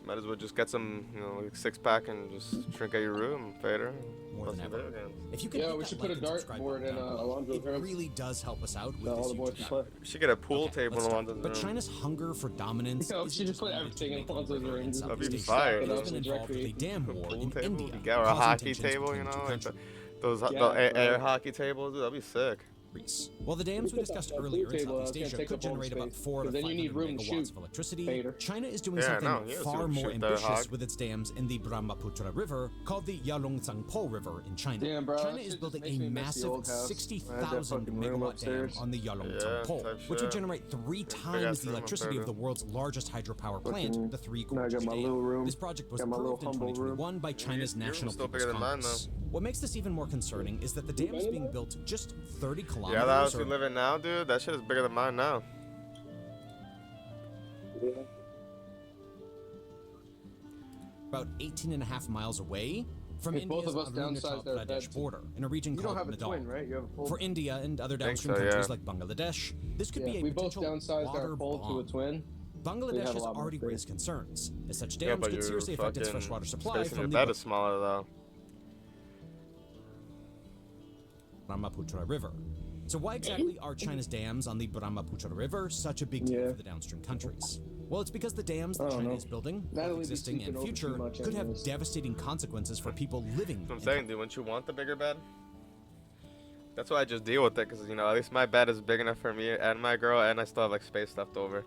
Might as well just get some, like 6-pack and just drink at your room, Fader. More Plus than some ever. video games. If you can Yeah, hit we that should put like a and subscribe dartboard button in down below, Alonzo's it room. really does help us out with That all this the boys YouTube can channel. play. We should get a pool table Let's in start. Alonzo's But room. China's hunger for dominance Yeah, we is should just put everything in Alonzo's room. in That'd be Southeast fire. Asia. It Has been involved with a dam war Pool in table? India, You get a causing hockey tensions table, between you the know, two like countries. those Yeah, air right. hockey tables, dude, that'd be sick. While the dams we discussed that earlier in pool table, Southeast can't Asia take could up all the generate about space, 4 to 'cause then you need 500 room to megawatts shoot. of electricity, Vader. China is doing Yeah, something no, he has far room to more shoot that ambitious hog. with its dams in the Brahmaputra River called the Yalongzangpo River in China. Damn, bro, China that is shit just building makes a me miss the massive old house. I had that 60,000 fucking room megawatt dam upstairs. on the Yalongzangpo, type which would shit. generate 3 Big times ass the room electricity up of there, the world's largest hydropower Fucking- plant, the Three now I got Gorges my Dam. little room, This project was got my little approved in humble room. 2021 by China's Your room's National still People's bigger than mine, Congress. What makes this even more concerning is that the dam is being built just 30 kilometers Yeah, that house or we live in now, dude, that shit is bigger than mine now. about 18 and a half miles away from If both India's of us Arunachal downsized our Pradesh beds- border in a region You called don't have a Nadal. twin, right? You have a full. For India and other Think downstream so, countries yeah. like Bangladesh, this could Yeah, be a we both potential downsized water our full bomb. to a twin. Bangladesh We'd have a has lot more already space. raised concerns, as such Yeah, dams but could your seriously affect its fucking freshwater supply space in your from bed the is smaller though. Brahmaputra River. So why exactly are China's dams on the Brahmaputra River such a big deal Yeah. for the downstream countries? Well, it's because the dams I that don't China know. is building, Natalie both be existing sleeping and over future, too much could have anyways. devastating consequences for people living That's what I'm in saying, dude. Wouldn't you want the bigger bed? That's why I just deal with it, because, you know, at least my bed is big enough for me and my girl, and I still have, like, space left over.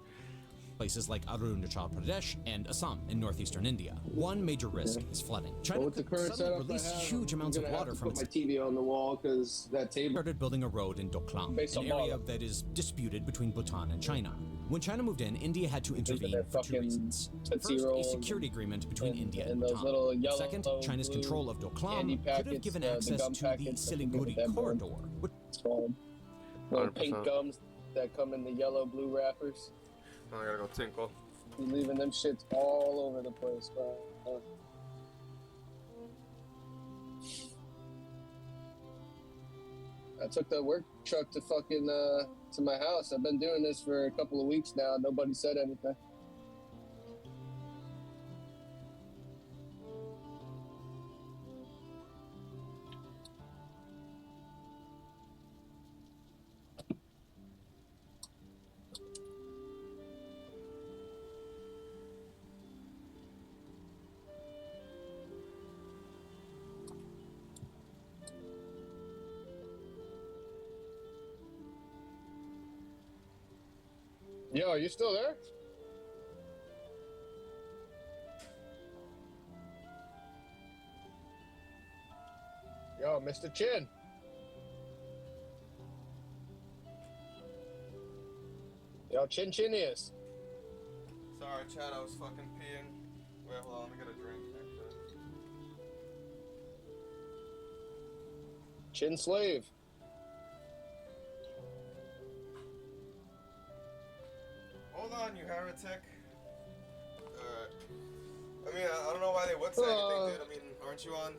places like Arunachal Pradesh and Assam in northeastern India. One major risk is flooding. China Well, with the could current suddenly setup I release have, huge I'm amounts of gonna have water to from put its my TV on the wall because that table. started building a road in Doklam, Based an on area water. that is disputed between Bhutan and China. When China moved in, India had to intervene their for 2 fucking reasons. Tootsie First, a Rolls security agreement between India and and those Bhutan. little yellow, Second, China's blue control of candy Doklam could have packets, given the access gum to the packets that you get with Siliguri that corridor, which Little pink 100%. gums that come in the yellow blue wrappers. I gotta go tinkle. You're leaving them shits all over the place, bro. I took the work truck to fucking to my house. I've been doing this for a couple of weeks now. Nobody said anything. Yo, are you still there? Mr. Chin. Yo, Chin is. Sorry, Chad, I was fucking peeing. Wait, hold on, let me get a drink. Chin slave. Hold on, you heretic. I mean, I don't know why they would say anything, dude. I mean, aren't you on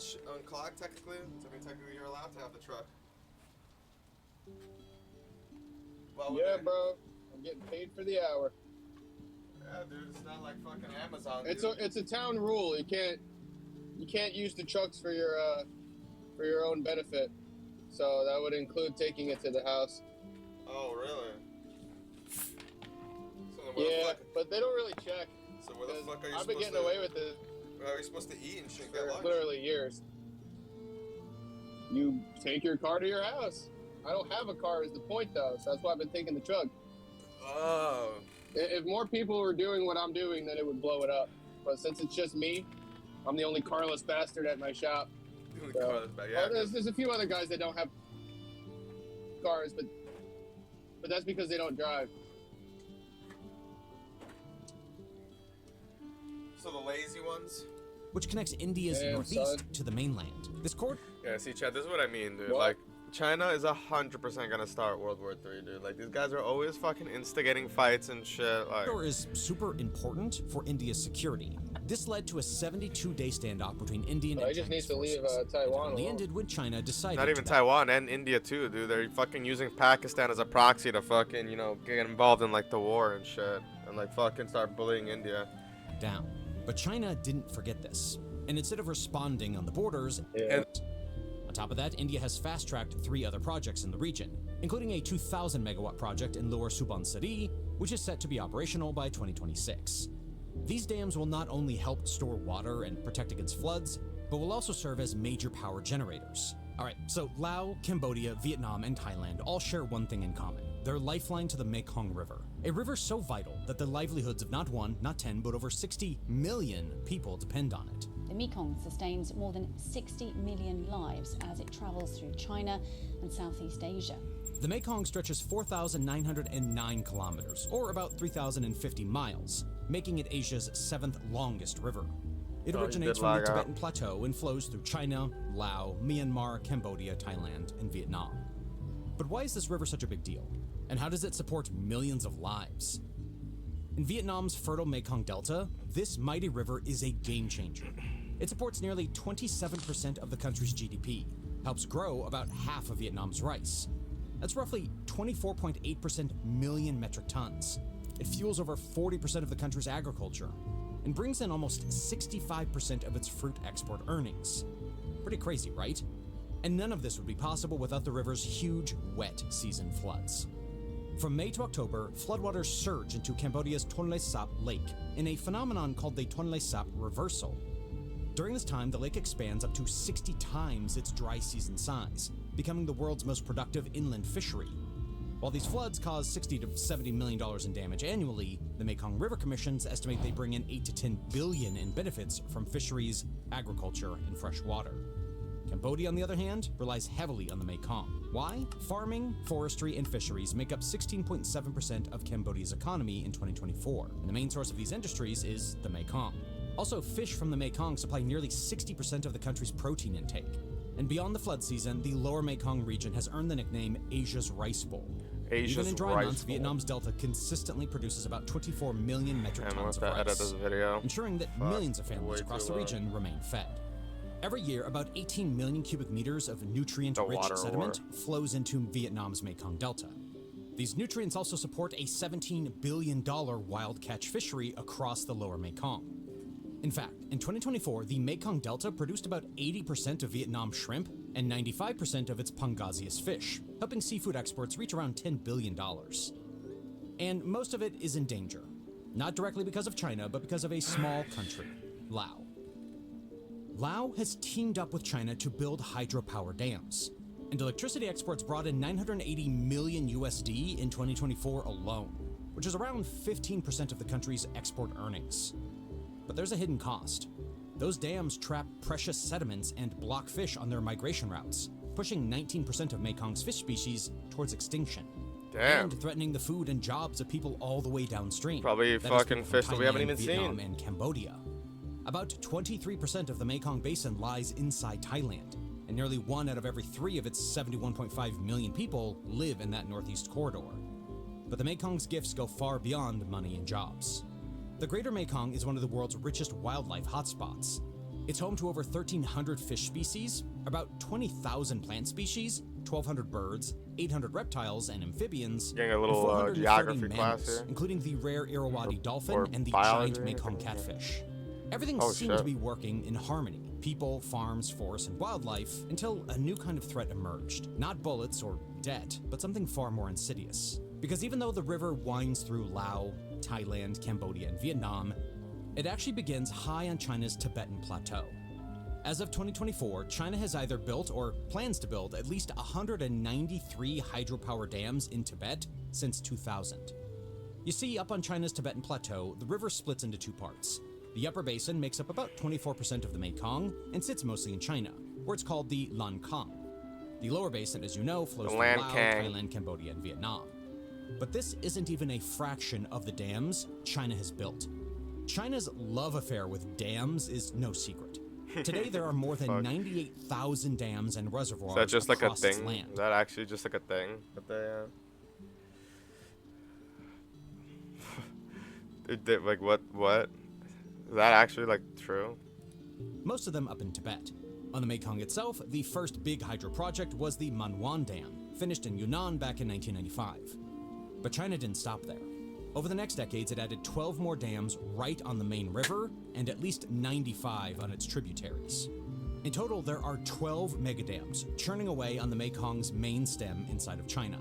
clock technically? So, I mean, technically you're allowed to have the truck. Well, Yeah, bro. I'm getting paid for the hour. Yeah, dude, it's not like fucking Amazon. It's a town rule. You can't use the trucks for your own benefit. So that would include taking it to the house. Oh, really? So Yeah, but they don't really check. So where the fuck are you I've supposed been getting to... away with it Where are you supposed to eat and shit? for Get lunch? literally years. You take your car to your house. I don't have a car is the point, though, so that's why I've been taking the truck. Oh. If more people were doing what I'm doing, then it would blow it up. But since it's just me, I'm the only carless bastard at my shop. There's a few other guys that don't have cars, but that's because they don't drive. So the lazy ones? Which connects India's Damn, northeast son. to the mainland. This corridor. Yeah, see, Chad, this is what I mean, dude. What? Like, China is 100% gonna start World War III, dude. Like, these guys are always fucking instigating fights and shit. Like, is super important for India's security. This led to a 72-day standoff between Indian I and just need Chinese to leave forces. Taiwan Only alone. ended when China decided not even to Taiwan and India too, dude. They're fucking using Pakistan as a proxy to fucking, you know, get involved in like the war and shit, and like fucking start bullying India. back down. But China didn't forget this. And instead of responding on the borders, on top of that, India has fast-tracked 3 other projects in the region, including a 2,000-megawatt project in Lower Subansiri, which is set to be operational by 2026. These dams will not only help store water and protect against floods, but will also serve as major power generators. Alright, so Laos, Cambodia, Vietnam, and Thailand all share one thing in common. Their lifeline to the Mekong River. A river so vital that the livelihoods of not 1, not 10, but over 60 million people depend on it. The Mekong sustains more than 60 million lives as it travels through China and Southeast Asia. The Mekong stretches 4,909 kilometers, or about 3,050 miles, making it Asia's 7th longest river. It originates from the Tibetan Plateau and flows through China, Laos, Myanmar, Cambodia, Thailand, and Vietnam. But why is this river such a big deal? And how does it support millions of lives? In Vietnam's fertile Mekong Delta, this mighty river is a game changer. It supports nearly 27% of the country's GDP, helps grow about half of Vietnam's rice. That's roughly 24.8% million metric tons. It fuels over 40% of the country's agriculture and brings in almost 65% of its fruit export earnings. Pretty crazy, right? And none of this would be possible without the river's huge wet season floods. From May to October, floodwaters surge into Cambodia's Tonle Sap Lake in a phenomenon called the Tonle Sap Reversal. During this time, the lake expands up to 60 times its dry season size, becoming the world's most productive inland fishery. While these floods cause $60 to $70 million in damage annually, the Mekong River Commissions estimate they bring in $8 to $10 billion in benefits from fisheries, agriculture, and fresh water. Cambodia, on the other hand, relies heavily on the Mekong. Why? Farming, forestry, and fisheries make up 16.7% of Cambodia's economy in 2024, and the main source of these industries is the Mekong. Also, fish from the Mekong supply nearly 60% of the country's protein intake. And beyond the flood season, the lower Mekong region has earned the nickname Asia's Rice Bowl. Even in dry months, Vietnam's delta consistently produces about 24 million metric tons of rice, ensuring that millions of families across the region remain fed. Every year, about 18 million cubic meters of nutrient-rich sediment flows into Vietnam's Mekong Delta. These nutrients also support a $17 billion wild catch fishery across the lower Mekong. In fact, in 2024, the Mekong Delta produced about 80% of Vietnam's shrimp and 95% of its pangasius fish, helping seafood exports reach around $10 billion. And most of it is in danger, not directly because of China, but because of a small country, Laos. Laos has teamed up with China to build hydropower dams, and electricity exports brought in 980 million USD in 2024 alone, which is around 15% of the country's export earnings. But there's a hidden cost. Those dams trap precious sediments and block fish on their migration routes, pushing 19% of Mekong's fish species towards extinction. Damn. And threatening the food and jobs of people all the way downstream. Probably That is fucking people from fish that we haven't Thailand, even Vietnam, seen. and Cambodia. About 23% of the Mekong Basin lies inside Thailand, and nearly 1 out of every 3 of its 71.5 million people live in that northeast corridor. But the Mekong's gifts go far beyond money and jobs. The Greater Mekong is one of the world's richest wildlife hotspots. It's home to over 1,300 fish species, about 20,000 plant species, 1,200 birds, 800 reptiles and amphibians, Getting a little, and 430 geography class mammals, here. including the rare Irrawaddy dolphin or and the biology. giant Mekong catfish. Everything Oh, seemed shit. to be working in harmony. People, farms, forests, and wildlife, until a new kind of threat emerged. Not bullets or debt, but something far more insidious. Because even though the river winds through Laos, Thailand, Cambodia, and Vietnam, it actually begins high on China's Tibetan Plateau. As of 2024, China has either built or plans to build at least 193 hydropower dams in Tibet since 2000. You see, up on China's Tibetan Plateau, the river splits into 2 parts. The upper basin makes up about 24% of the Mekong and sits mostly in China, where it's called the Lan Kang. The lower basin, as you know, flows through Lan Laos, Kang. Thailand, Cambodia, and Vietnam. But this isn't even a fraction of the dams China has built. China's love affair with dams is no secret. Today, there are more than Fuck. 98,000 dams and reservoirs Is that just like a across its thing? land. Is that actually just like a thing that they like what? Is that actually like true? Most of them up in Tibet. On the Mekong itself, the first big hydro project was the Manwan Dam, finished in Yunnan back in 1995. But China didn't stop there. Over the next decades, it added 12 more dams right on the main river and at least 95 on its tributaries. In total, there are 12 megadams churning away on the Mekong's main stem inside of China.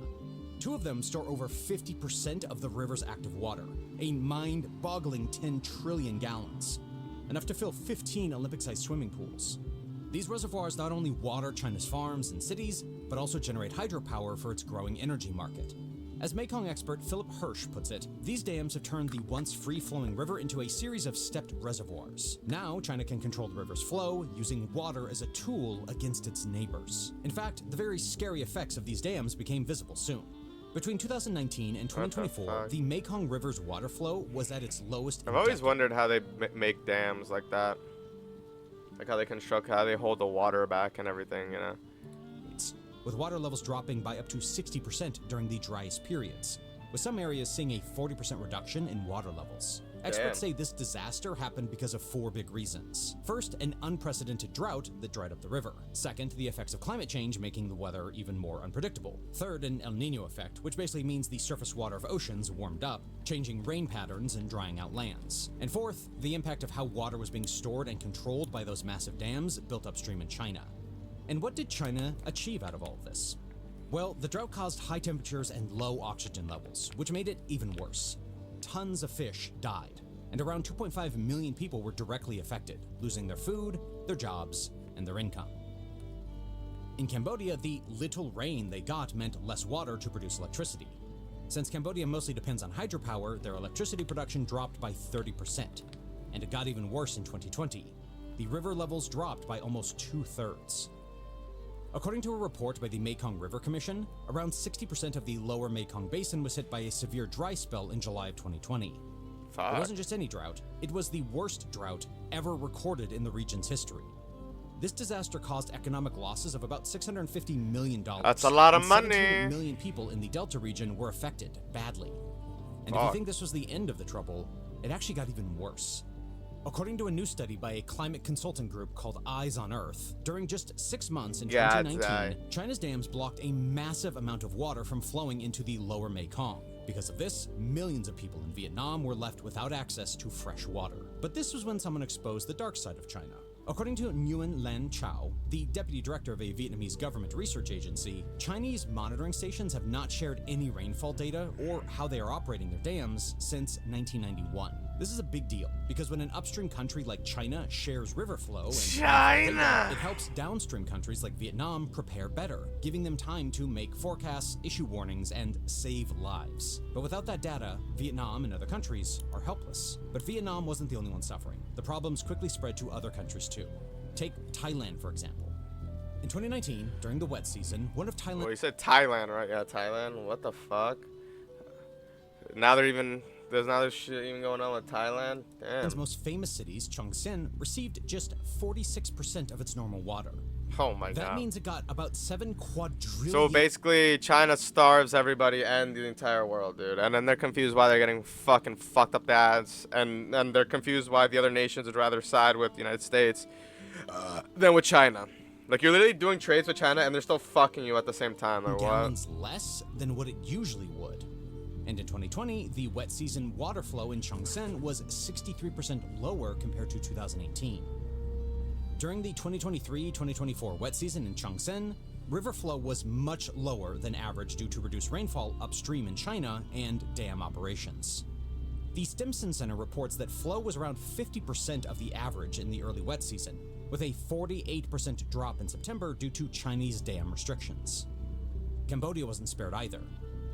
2 of them store over 50% of the river's active water, a mind-boggling 10 trillion gallons, enough to fill 15 Olympic-sized swimming pools. These reservoirs not only water China's farms and cities, but also generate hydropower for its growing energy market. As Mekong expert Philip Hirsch puts it, these dams have turned the once free-flowing river into a series of stepped reservoirs. Now, China can control the river's flow, using water as a tool against its neighbors. In fact, the very scary effects of these dams became visible soon. Between 2019 and 2024, fuck? the Mekong River's water flow was at its lowest in I've always decades. wondered how they make dams like that. Like how they construct, how they hold the water back and everything, you know? With water levels dropping by up to 60% during the driest periods, with some areas seeing a 40% reduction in water levels. Experts say this disaster happened because of 4 big reasons. First, an unprecedented drought that dried up the river. Second, the effects of climate change making the weather even more unpredictable. Third, an El Nino effect, which basically means the surface water of oceans warmed up, changing rain patterns and drying out lands. And fourth, the impact of how water was being stored and controlled by those massive dams built upstream in China. And what did China achieve out of all of this? Well, the drought caused high temperatures and low oxygen levels, which made it even worse. Tons of fish died, and around 2.5 million people were directly affected, losing their food, their jobs, and their income. In Cambodia, the little rain they got meant less water to produce electricity. Since Cambodia mostly depends on hydropower, their electricity production dropped by 30%. And it got even worse in 2020. The river levels dropped by almost 2/3. According to a report by the Mekong River Commission, around 60% of the lower Mekong Basin was hit by a severe dry spell in July of 2020. Fuck. It wasn't just any drought, it was the worst drought ever recorded in the region's history. This disaster caused economic losses of about $650 million. That's a lot of and money. 17 million people in the Delta region were affected badly. And if you Fuck. think this was the end of the trouble, it actually got even worse. According to a new study by a climate consulting group called Eyes on Earth, during just 6 months in 2019, China's dams blocked a massive amount of water from flowing into the lower Mekong. Because of this, millions of people in Vietnam were left without access to fresh water. But this was when someone exposed the dark side of China. According to Nguyen Lan Chao, the deputy director of a Vietnamese government research agency, Chinese monitoring stations have not shared any rainfall data or how they are operating their dams since 1991. This is a big deal because when an upstream country like China shares river flow and rainfall data, it helps downstream countries like Vietnam prepare better, giving them time to make forecasts, issue warnings, and save lives. But without that data, Vietnam and other countries are helpless. But Vietnam wasn't the only one suffering. The problems quickly spread to other countries too. Take Thailand, for example. In 2019, during the wet season, one of Thailand's Well, you said Thailand, right? Yeah, Thailand. What the fuck? Now there's shit even going on with Thailand. Damn. most famous cities, Chongqing, received just 46% of its normal water. Oh my god. That means it got about 7 quadrillion. So basically, China starves everybody and the entire world, dude. And then they're confused why they're getting fucking fucked up the ass. And they're confused why the other nations would rather side with the United States than with China. Like, you're literally doing trades with China and they're still fucking you at the same time. Or what? Gallons less than what it usually would. And in 2020, the wet season water flow in Chongqing was 63% lower compared to 2018. During the 2023-2024 wet season in Chongqing, river flow was much lower than average due to reduced rainfall upstream in China and dam operations. The Stimson Center reports that flow was around 50% of the average in the early wet season, with a 48% drop in September due to Chinese dam restrictions. Cambodia wasn't spared either.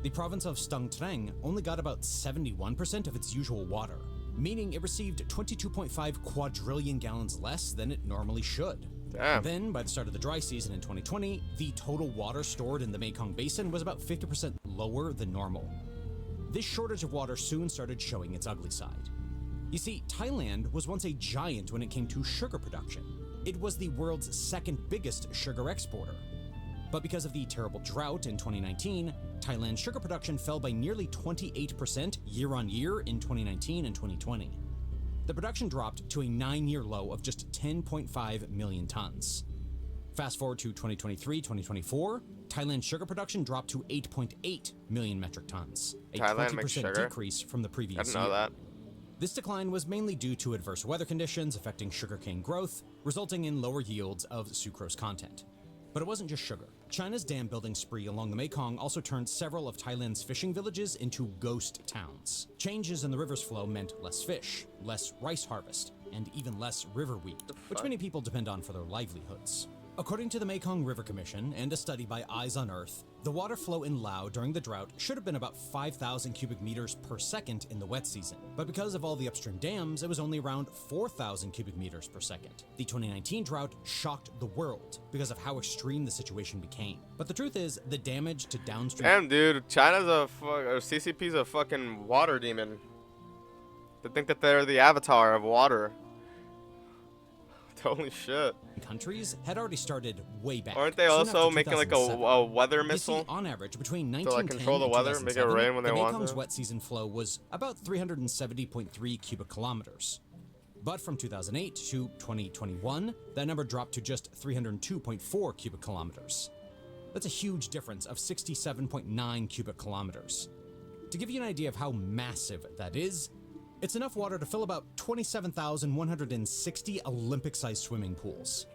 The province of Stung Treng only got about 71% of its usual water, meaning it received 22.5 quadrillion gallons less than it normally should. Damn. Then, by the start of the dry season in 2020, the total water stored in the Mekong Basin was about 50% lower than normal. This shortage of water soon started showing its ugly side. You see, Thailand was once a giant when it came to sugar production. It was the world's second biggest sugar exporter. But because of the terrible drought in 2019, Thailand's sugar production fell by nearly 28% year-on-year in 2019 and 2020. The production dropped to a 9-year low of just 10.5 million tons. Fast forward to 2023-2024, Thailand's sugar production dropped to 8.8 million metric tons, a Thailand makes 20% sugar? decrease from the previous I didn't know year. that. This decline was mainly due to adverse weather conditions affecting sugarcane growth, resulting in lower yields of sucrose content. But it wasn't just sugar. China's dam building spree along the Mekong also turned several of Thailand's fishing villages into ghost towns. Changes in the river's flow meant less fish, less rice harvest, and even less river wheat, which many people depend on for their livelihoods. According to the Mekong River Commission and a study by Eyes on Earth, the water flow in Laos during the drought should have been about 5,000 cubic meters per second in the wet season. But because of all the upstream dams, it was only around 4,000 cubic meters per second. The 2019 drought shocked the world because of how extreme the situation became. But the truth is, the damage to downstream... Damn, dude. China's or CCP's a fucking water demon. They think that they're the avatar of water. Holy shit. Countries had already started way back. Aren't they soon also after making like 2007. a weather You see, missile? on average, between To, like, 1910 control the and weather, make it 2007, rain when they the want Mekong's to? wet season flow was about 370.3 cubic kilometers. But from 2008 to 2021, that number dropped to just 302.4 cubic kilometers. That's a huge difference of 67.9 cubic kilometers. To give you an idea of how massive that is, it's enough water to fill about 27,160 Olympic-sized swimming pools.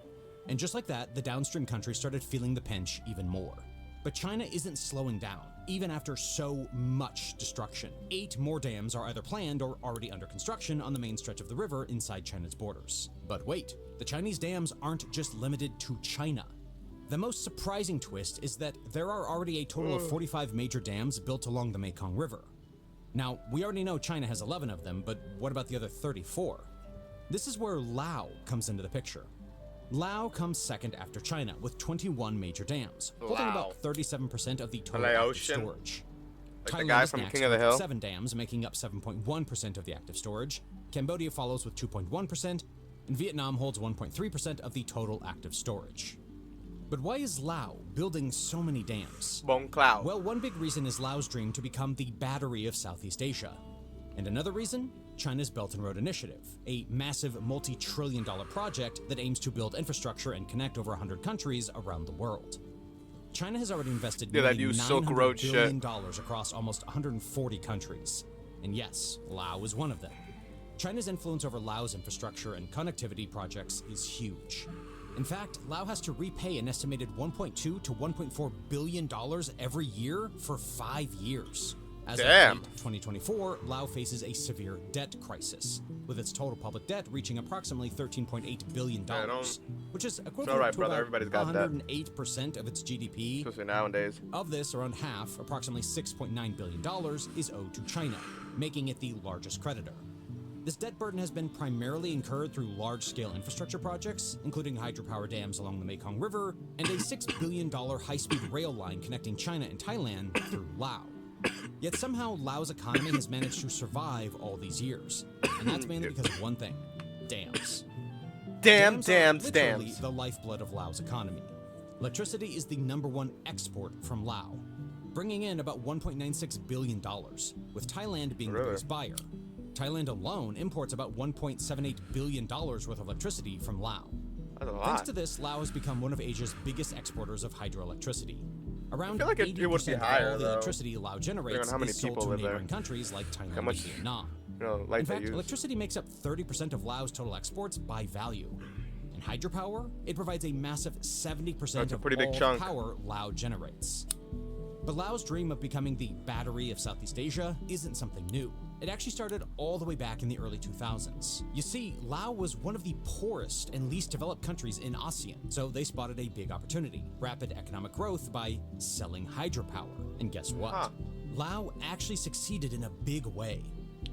And just like that, the downstream countries started feeling the pinch even more. But China isn't slowing down, even after so much destruction. 8 more dams are either planned or already under construction on the main stretch of the river inside China's borders. But wait, the Chinese dams aren't just limited to China. The most surprising twist is that there are already a total of 45 major dams built along the Mekong River. Now, we already know China has 11 of them, but what about the other 34? This is where Laos comes into the picture. Laos comes second after China, with 21 major dams, holding about 37% of the total active Laotian? storage. Like the Thailand guy is from next King of the with Hill? 7 dams, making up 7.1% of the active storage. Cambodia follows with 2.1%, and Vietnam holds 1.3% of the total active storage. But why is Laos building so many dams? Well, one big reason is Laos' dream to become the battery of Southeast Asia. And another reason? China's Belt and Road Initiative, a massive multi-trillion-dollar project that aims to build infrastructure and connect over 100 countries around the world. China has already invested Yeah, that nearly new Silk Road $900 shit. billion across almost 140 countries. And yes, Laos is one of them. China's influence over Laos' infrastructure and connectivity projects is huge. In fact, Laos has to repay an estimated $1.2 to $1.4 billion every year for 5 years. As Damn. of late 2024, Laos faces a severe debt crisis, with its total public debt reaching approximately $13.8 billion, which is equivalent alright, to brother. about Everybody's got debt. 108% of its GDP. Especially nowadays. Of this, around half, approximately $6.9 billion, is owed to China, making it the largest creditor. This debt burden has been primarily incurred through large-scale infrastructure projects, including hydropower dams along the Mekong River, and a $6 billion high-speed rail line connecting China and Thailand through Laos. Yet somehow Laos' economy has managed to survive all these years, and that's mainly because of one thing: dams. Dams are literally the lifeblood of Laos' economy. Electricity is the #1 export from Laos, bringing in about $1.96 billion, with Thailand being the biggest buyer. Thailand alone imports about $1.78 billion worth of electricity from Laos. That's a lot. Thanks to this, Laos has become one of Asia's biggest exporters of hydroelectricity. Around I feel like it would be 80% higher, of all the though, electricity Laos generates on how many is sold people to live neighboring there. countries like Thailand How much, and Vietnam. light In they fact, use. electricity makes up 30% of Laos' total exports by value. And hydropower, it provides a massive 70% That's a of pretty big all the chunk. power Laos generates. But Laos' dream of becoming the battery of Southeast Asia isn't something new. It actually started all the way back in the early 2000s. You see, Laos was one of the poorest and least developed countries in ASEAN, so they spotted a big opportunity: rapid economic growth by selling hydropower. And guess what? Laos actually succeeded in a big way.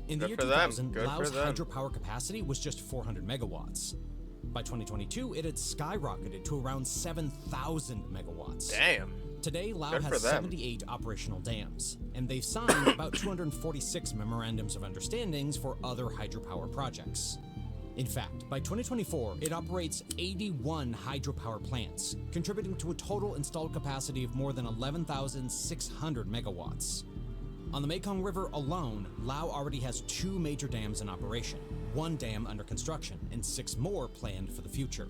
In the Good year for them. 2000, Good for Laos' them. hydropower capacity was just 400 megawatts. By 2022, it had skyrocketed to around 7,000 megawatts. Damn. Today, Laos Good for has them. 78 operational dams, and they've signed about 246 memorandums of understandings for other hydropower projects. In fact, by 2024, it operates 81 hydropower plants, contributing to a total installed capacity of more than 11,600 megawatts. On the Mekong River alone, Laos already has 2 major dams in operation, 1 dam under construction, and 6 more planned for the future.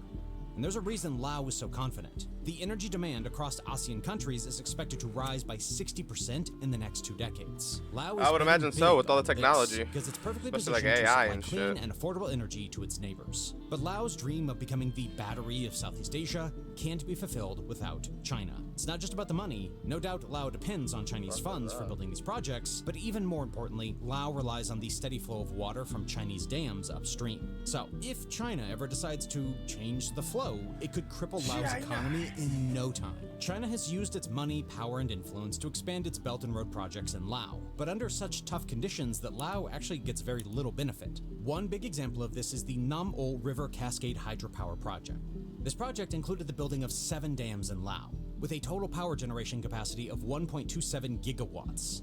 And there's a reason Laos is so confident. The energy demand across ASEAN countries is expected to rise by 60% in the next 2 decades. Laos I would is imagine betting so, big with all the on this, technology. because it's perfectly Especially positioned like AI to and supply clean shit. and affordable energy to its neighbors. But Laos' dream of becoming the battery of Southeast Asia can't be fulfilled without China. It's not just about the money. No doubt Laos depends on Chinese funds for building these projects, but even more importantly, Laos relies on the steady flow of water from Chinese dams upstream. So, if China ever decides to change the flow, it could cripple Laos' economy in no time. China has used its money, power, and influence to expand its Belt and Road projects in Laos, but under such tough conditions that Laos actually gets very little benefit. One big example of this is the Nam O River Cascade Hydropower Project. This project included the building of 7 dams in Laos, with a total power generation capacity of 1.27 gigawatts.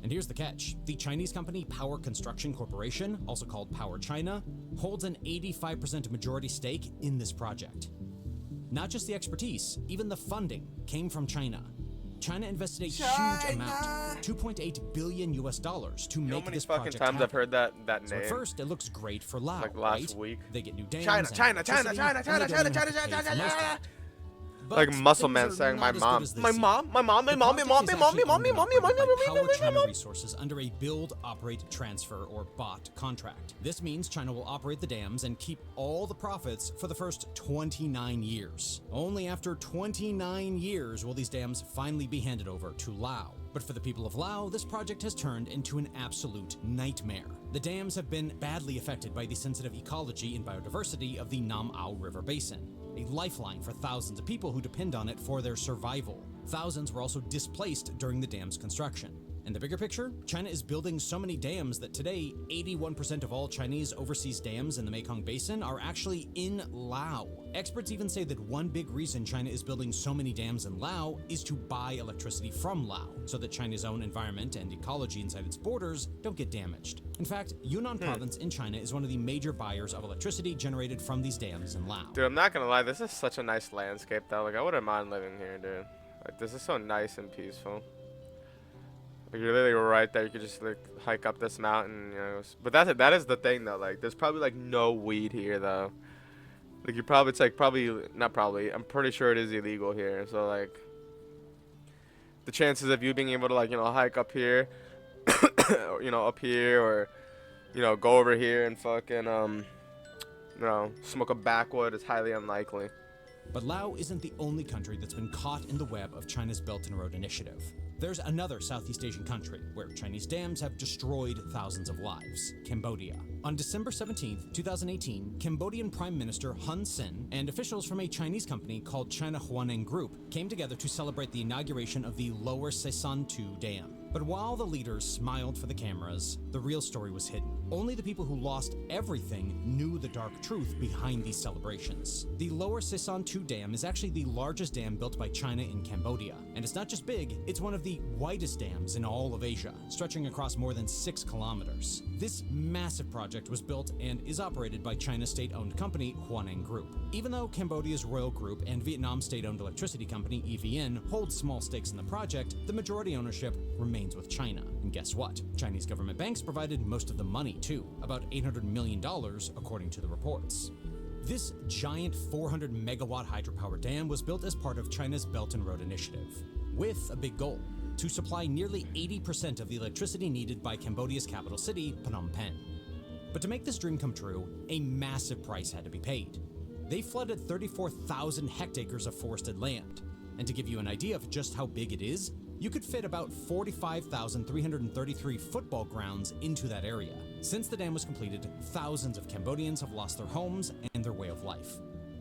And here's the catch: the Chinese company Power Construction Corporation, also called Power China, holds an 85% majority stake in this project. Not just the expertise, even the funding came from China. China invested a huge amount, $2.8 billion to You know how make many this fucking project times happen. I've heard that So name? at first, it looks great for Laos, Like last right? week. They get new dams, China, and China, China, electricity, China, and China, they don't China, even have to China, pay for China, most of China. it. But Like Muscle things Man are saying, not "My as good mom, as they my seem. mom, my mom, my The mom, my project mom, is my mom, actually my mom, owned and my mom, my operated mom, by my Power mom, my China mom." Resources under a build, operate, transfer, or BOT contract. This means China will operate the dams and keep all the profits for the first 29 years. Only after 29 years will these dams finally be handed over to Laos. But for the people of Laos, this project has turned into an absolute nightmare. The dams have been badly affected by the sensitive ecology and biodiversity of the Nam O River Basin, a lifeline for thousands of people who depend on it for their survival. Thousands were also displaced during the dam's construction. In the bigger picture, China is building so many dams that today, 81% of all Chinese overseas dams in the Mekong Basin are actually in Laos. Experts even say that one big reason China is building so many dams in Laos is to buy electricity from Laos, so that China's own environment and ecology inside its borders don't get damaged. In fact, Yunnan province in China is one of the major buyers of electricity generated from these dams in Laos. Dude, I'm not gonna lie, this is such a nice landscape though. Like, I wouldn't mind living here, dude. Like, this is so nice and peaceful. Like, you're literally right there. You could just like hike up this mountain, you know. But that is the thing though. Like, there's probably like no weed here though. Like, you probably, it's like not probably. I'm pretty sure it is illegal here. So like, the chances of you being able to like, you know, hike up here, or, you know, up here, or, you know, go over here and fucking you know, smoke a backwood is highly unlikely. But Laos isn't the only country that's been caught in the web of China's Belt and Road Initiative. There's another Southeast Asian country where Chinese dams have destroyed thousands of lives: Cambodia. On December 17, 2018, Cambodian Prime Minister Hun Sen and officials from a Chinese company called China Huaneng Group came together to celebrate the inauguration of the Lower Sesan 2 Dam. But while the leaders smiled for the cameras, the real story was hidden. Only the people who lost everything knew the dark truth behind these celebrations. The Lower Sesan 2 Dam is actually the largest dam built by China in Cambodia. And it's not just big, it's one of the widest dams in all of Asia, stretching across more than 6 kilometers. This massive project was built and is operated by China's state-owned company Huaneng Group. Even though Cambodia's Royal Group and Vietnam's state-owned electricity company EVN hold small stakes in the project, the majority ownership remains with China. And guess what? Chinese government banks provided most of the money too, about $800 million according to the reports. This giant 400 megawatt hydropower dam was built as part of China's Belt and Road Initiative, with a big goal: to supply nearly 80% of the electricity needed by Cambodia's capital city, Phnom Penh. But to make this dream come true, a massive price had to be paid. They flooded 34,000 hectares of forested land. And to give you an idea of just how big it is, you could fit about 45,333 football grounds into that area. Since the dam was completed, thousands of Cambodians have lost their homes and their way of life.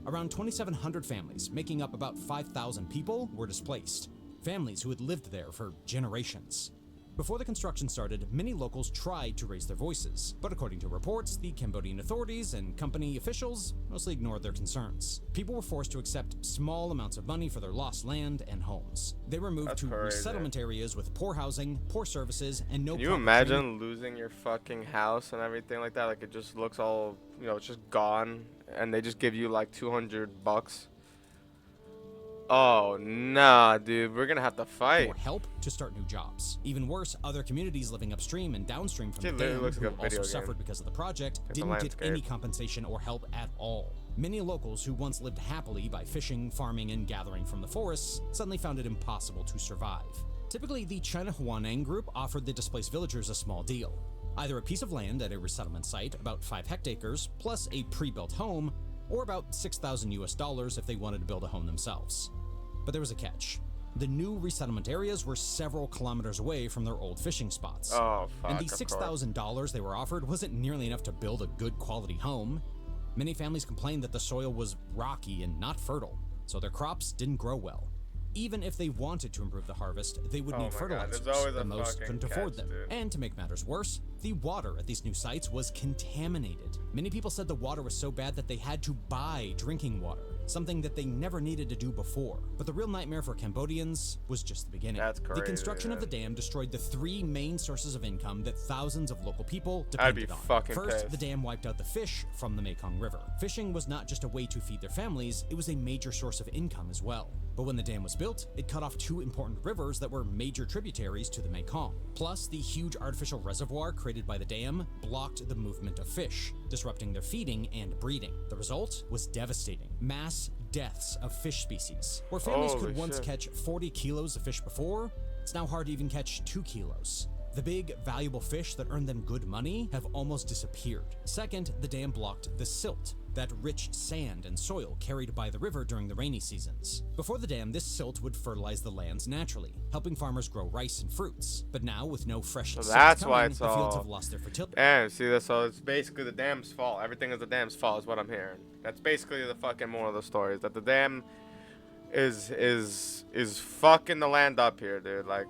Around 2,700 families, making up about 5,000 people, were displaced. Families who had lived there for generations. Before the construction started, many locals tried to raise their voices, but according to reports, the Cambodian authorities and company officials mostly ignored their concerns. People were forced to accept small amounts of money for their lost land and homes. They were moved to resettlement areas with poor housing, poor services, and no. Can you imagine losing your fucking house and everything like that? Like, it just looks all, you know, it's just gone, and they just give you like $200. Oh, nah, dude. We're gonna have to fight. For help to start new jobs. Even worse, other communities living upstream and downstream from the dam, looks like who also suffered because of the project, didn't get any compensation or help at all. Many locals who once lived happily by fishing, farming, and gathering from the forests suddenly found it impossible to survive. Typically, the China Huaneng Group offered the displaced villagers a small deal. Either a piece of land at a resettlement site, about 5 hectares, plus a pre-built home, or about $6,000 if they wanted to build a home themselves. But there was a catch. The new resettlement areas were several kilometers away from their old fishing spots. Oh, fuck, and the $6,000 they were offered wasn't nearly enough to build a good quality home. Many families complained that the soil was rocky and not fertile, so their crops didn't grow well. Even if they wanted to improve the harvest, they would need fertilizers, but most couldn't afford them. Dude. And to make matters worse, the water at these new sites was contaminated. Many people said the water was so bad that they had to buy drinking water, something that they never needed to do before. But the real nightmare for Cambodians was just the beginning. That's crazy. The construction of the dam destroyed the 3 main sources of income that thousands of local people depended on. First, the dam wiped out the fish from the Mekong River. Fishing was not just a way to feed their families, it was a major source of income as well. But when the dam was built, it cut off 2 important rivers that were major tributaries to the Mekong. Plus, the huge artificial reservoir created by the dam blocked the movement of fish, disrupting their feeding and breeding. The result was devastating. Mass deaths of fish species. Where families could once catch 40 kilos of fish before, it's now hard to even catch 2 kilos. The big, valuable fish that earned them good money have almost disappeared. Second, the dam blocked the silt, that rich sand and soil carried by the river during the rainy seasons. Before the dam, this silt would fertilize the lands naturally, helping farmers grow rice and fruits. But now, with no fresh silt coming, the fields have lost their fertility. Damn, see this? So it's basically the dam's fault. Everything is the dam's fault, is what I'm hearing. That's basically the fucking moral of the story. Is that the dam is fucking the land up here, dude. Like,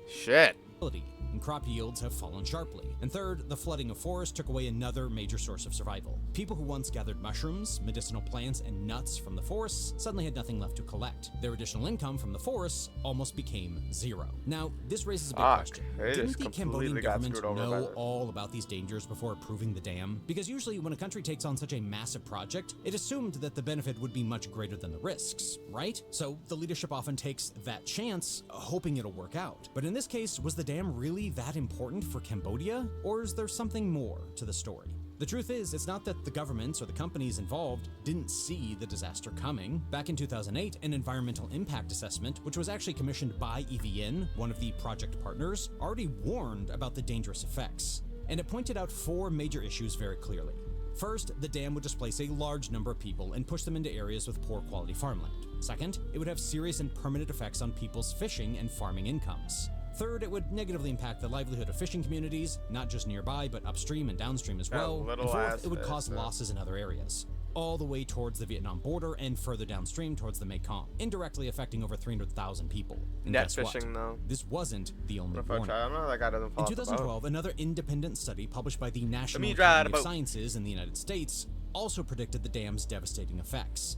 shit. And crop yields have fallen sharply. And third, the flooding of forests took away another major source of survival. People who once gathered mushrooms, medicinal plants, and nuts from the forests suddenly had nothing left to collect. Their additional income from the forests almost became zero. Now, this raises a big question. Didn't the Cambodian government know all about these dangers before approving the dam? Because usually when a country takes on such a massive project, it assumed that the benefit would be much greater than the risks, right? So the leadership often takes that chance, hoping it'll work out. But in this case, was the dam really that important for Cambodia? Or is there something more to the story? The truth is, it's not that the governments or the companies involved didn't see the disaster coming. Back in 2008, an environmental impact assessment, which was actually commissioned by EVN, one of the project partners, already warned about the dangerous effects. And it pointed out 4 major issues very clearly. First, the dam would displace a large number of people and push them into areas with poor quality farmland. Second, it would have serious and permanent effects on people's fishing and farming incomes. Third, it would negatively impact the livelihood of fishing communities, not just nearby, but upstream and downstream as well. And fourth, it would cause losses in other areas. all the way towards the Vietnam border and further downstream towards the Mekong, indirectly affecting over 300,000 people. And Net guess what? fishing, though. This wasn't the only If I warning. try, I don't know, that guy doesn't fall In off the boat. 2012, another independent study published by the National me drive Academy the of boat. Sciences in the United States also predicted the dam's devastating effects.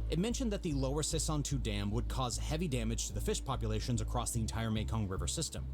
It mentioned that the lower Sesan-2 Dam would cause heavy damage to the fish populations across the entire Mekong River system,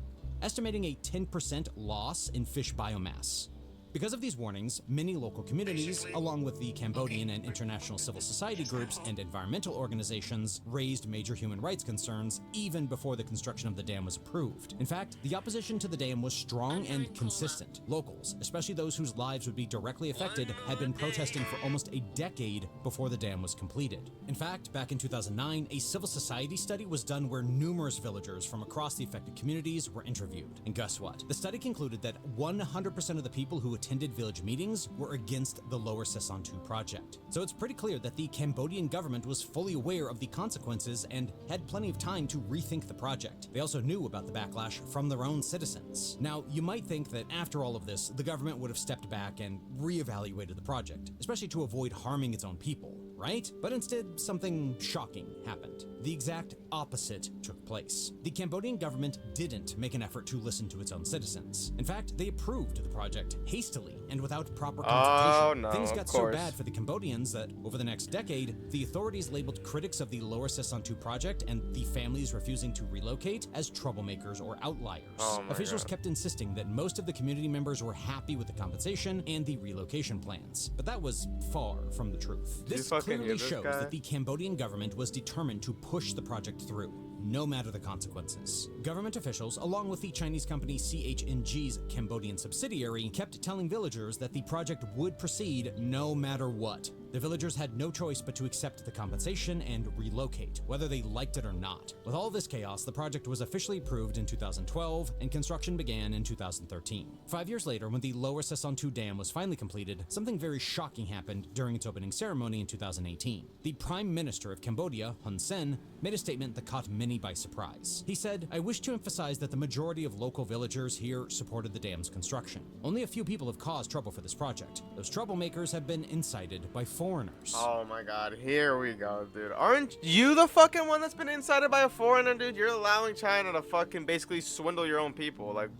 estimating a 10% loss in fish biomass. Because of these warnings, many local communities, along with the Cambodian and international civil society groups and environmental organizations, raised major human rights concerns even before the construction of the dam was approved. In fact, the opposition to the dam was strong and consistent. Locals, especially those whose lives would be directly affected, had been protesting for almost a decade before the dam was completed. In fact, back in 2009, a civil society study was done where numerous villagers from across the affected communities were interviewed. And guess what? The study concluded that 100% of the people who attended village meetings were against the Lower Sesan-2 project. So it's pretty clear that the Cambodian government was fully aware of the consequences and had plenty of time to rethink the project. They also knew about the backlash from their own citizens. Now, you might think that after all of this, the government would have stepped back and reevaluated the project, especially to avoid harming its own people, right? But instead, something shocking happened. The exact opposite took place. The Cambodian government didn't make an effort to listen to its own citizens. In fact, they approved the project hastily and without proper consultation. no, Things of got so course. bad for the Cambodians that over the next decade, the authorities labeled critics of the Lower Sesan-2 project and the families refusing to relocate as troublemakers or outliers. Oh my Officials God. kept insisting that most of the community members were happy with the compensation and the relocation plans, but that was far from the truth. you This fucking clearly hear this shows guy? that the Cambodian government was determined to push the project through, no matter the consequences. Government officials, along with the Chinese company CHNG's Cambodian subsidiary, kept telling villagers that the project would proceed no matter what. The villagers had no choice but to accept the compensation and relocate, whether they liked it or not. With all this chaos, the project was officially approved in 2012, and construction began in 2013. 5 years later, when the Lower Sesan-2 Dam was finally completed, something very shocking happened during its opening ceremony in 2018. The Prime Minister of Cambodia, Hun Sen, made a statement that caught many by surprise. He said, "I wish to emphasize that the majority of local villagers here supported the dam's construction. Only a few people have caused trouble for this project. Those troublemakers have been incited by foreigners." Oh my God, here we go, dude. Aren't you the fucking one that's been incited by a foreigner, dude? You're allowing China to fucking basically swindle your own people. Like,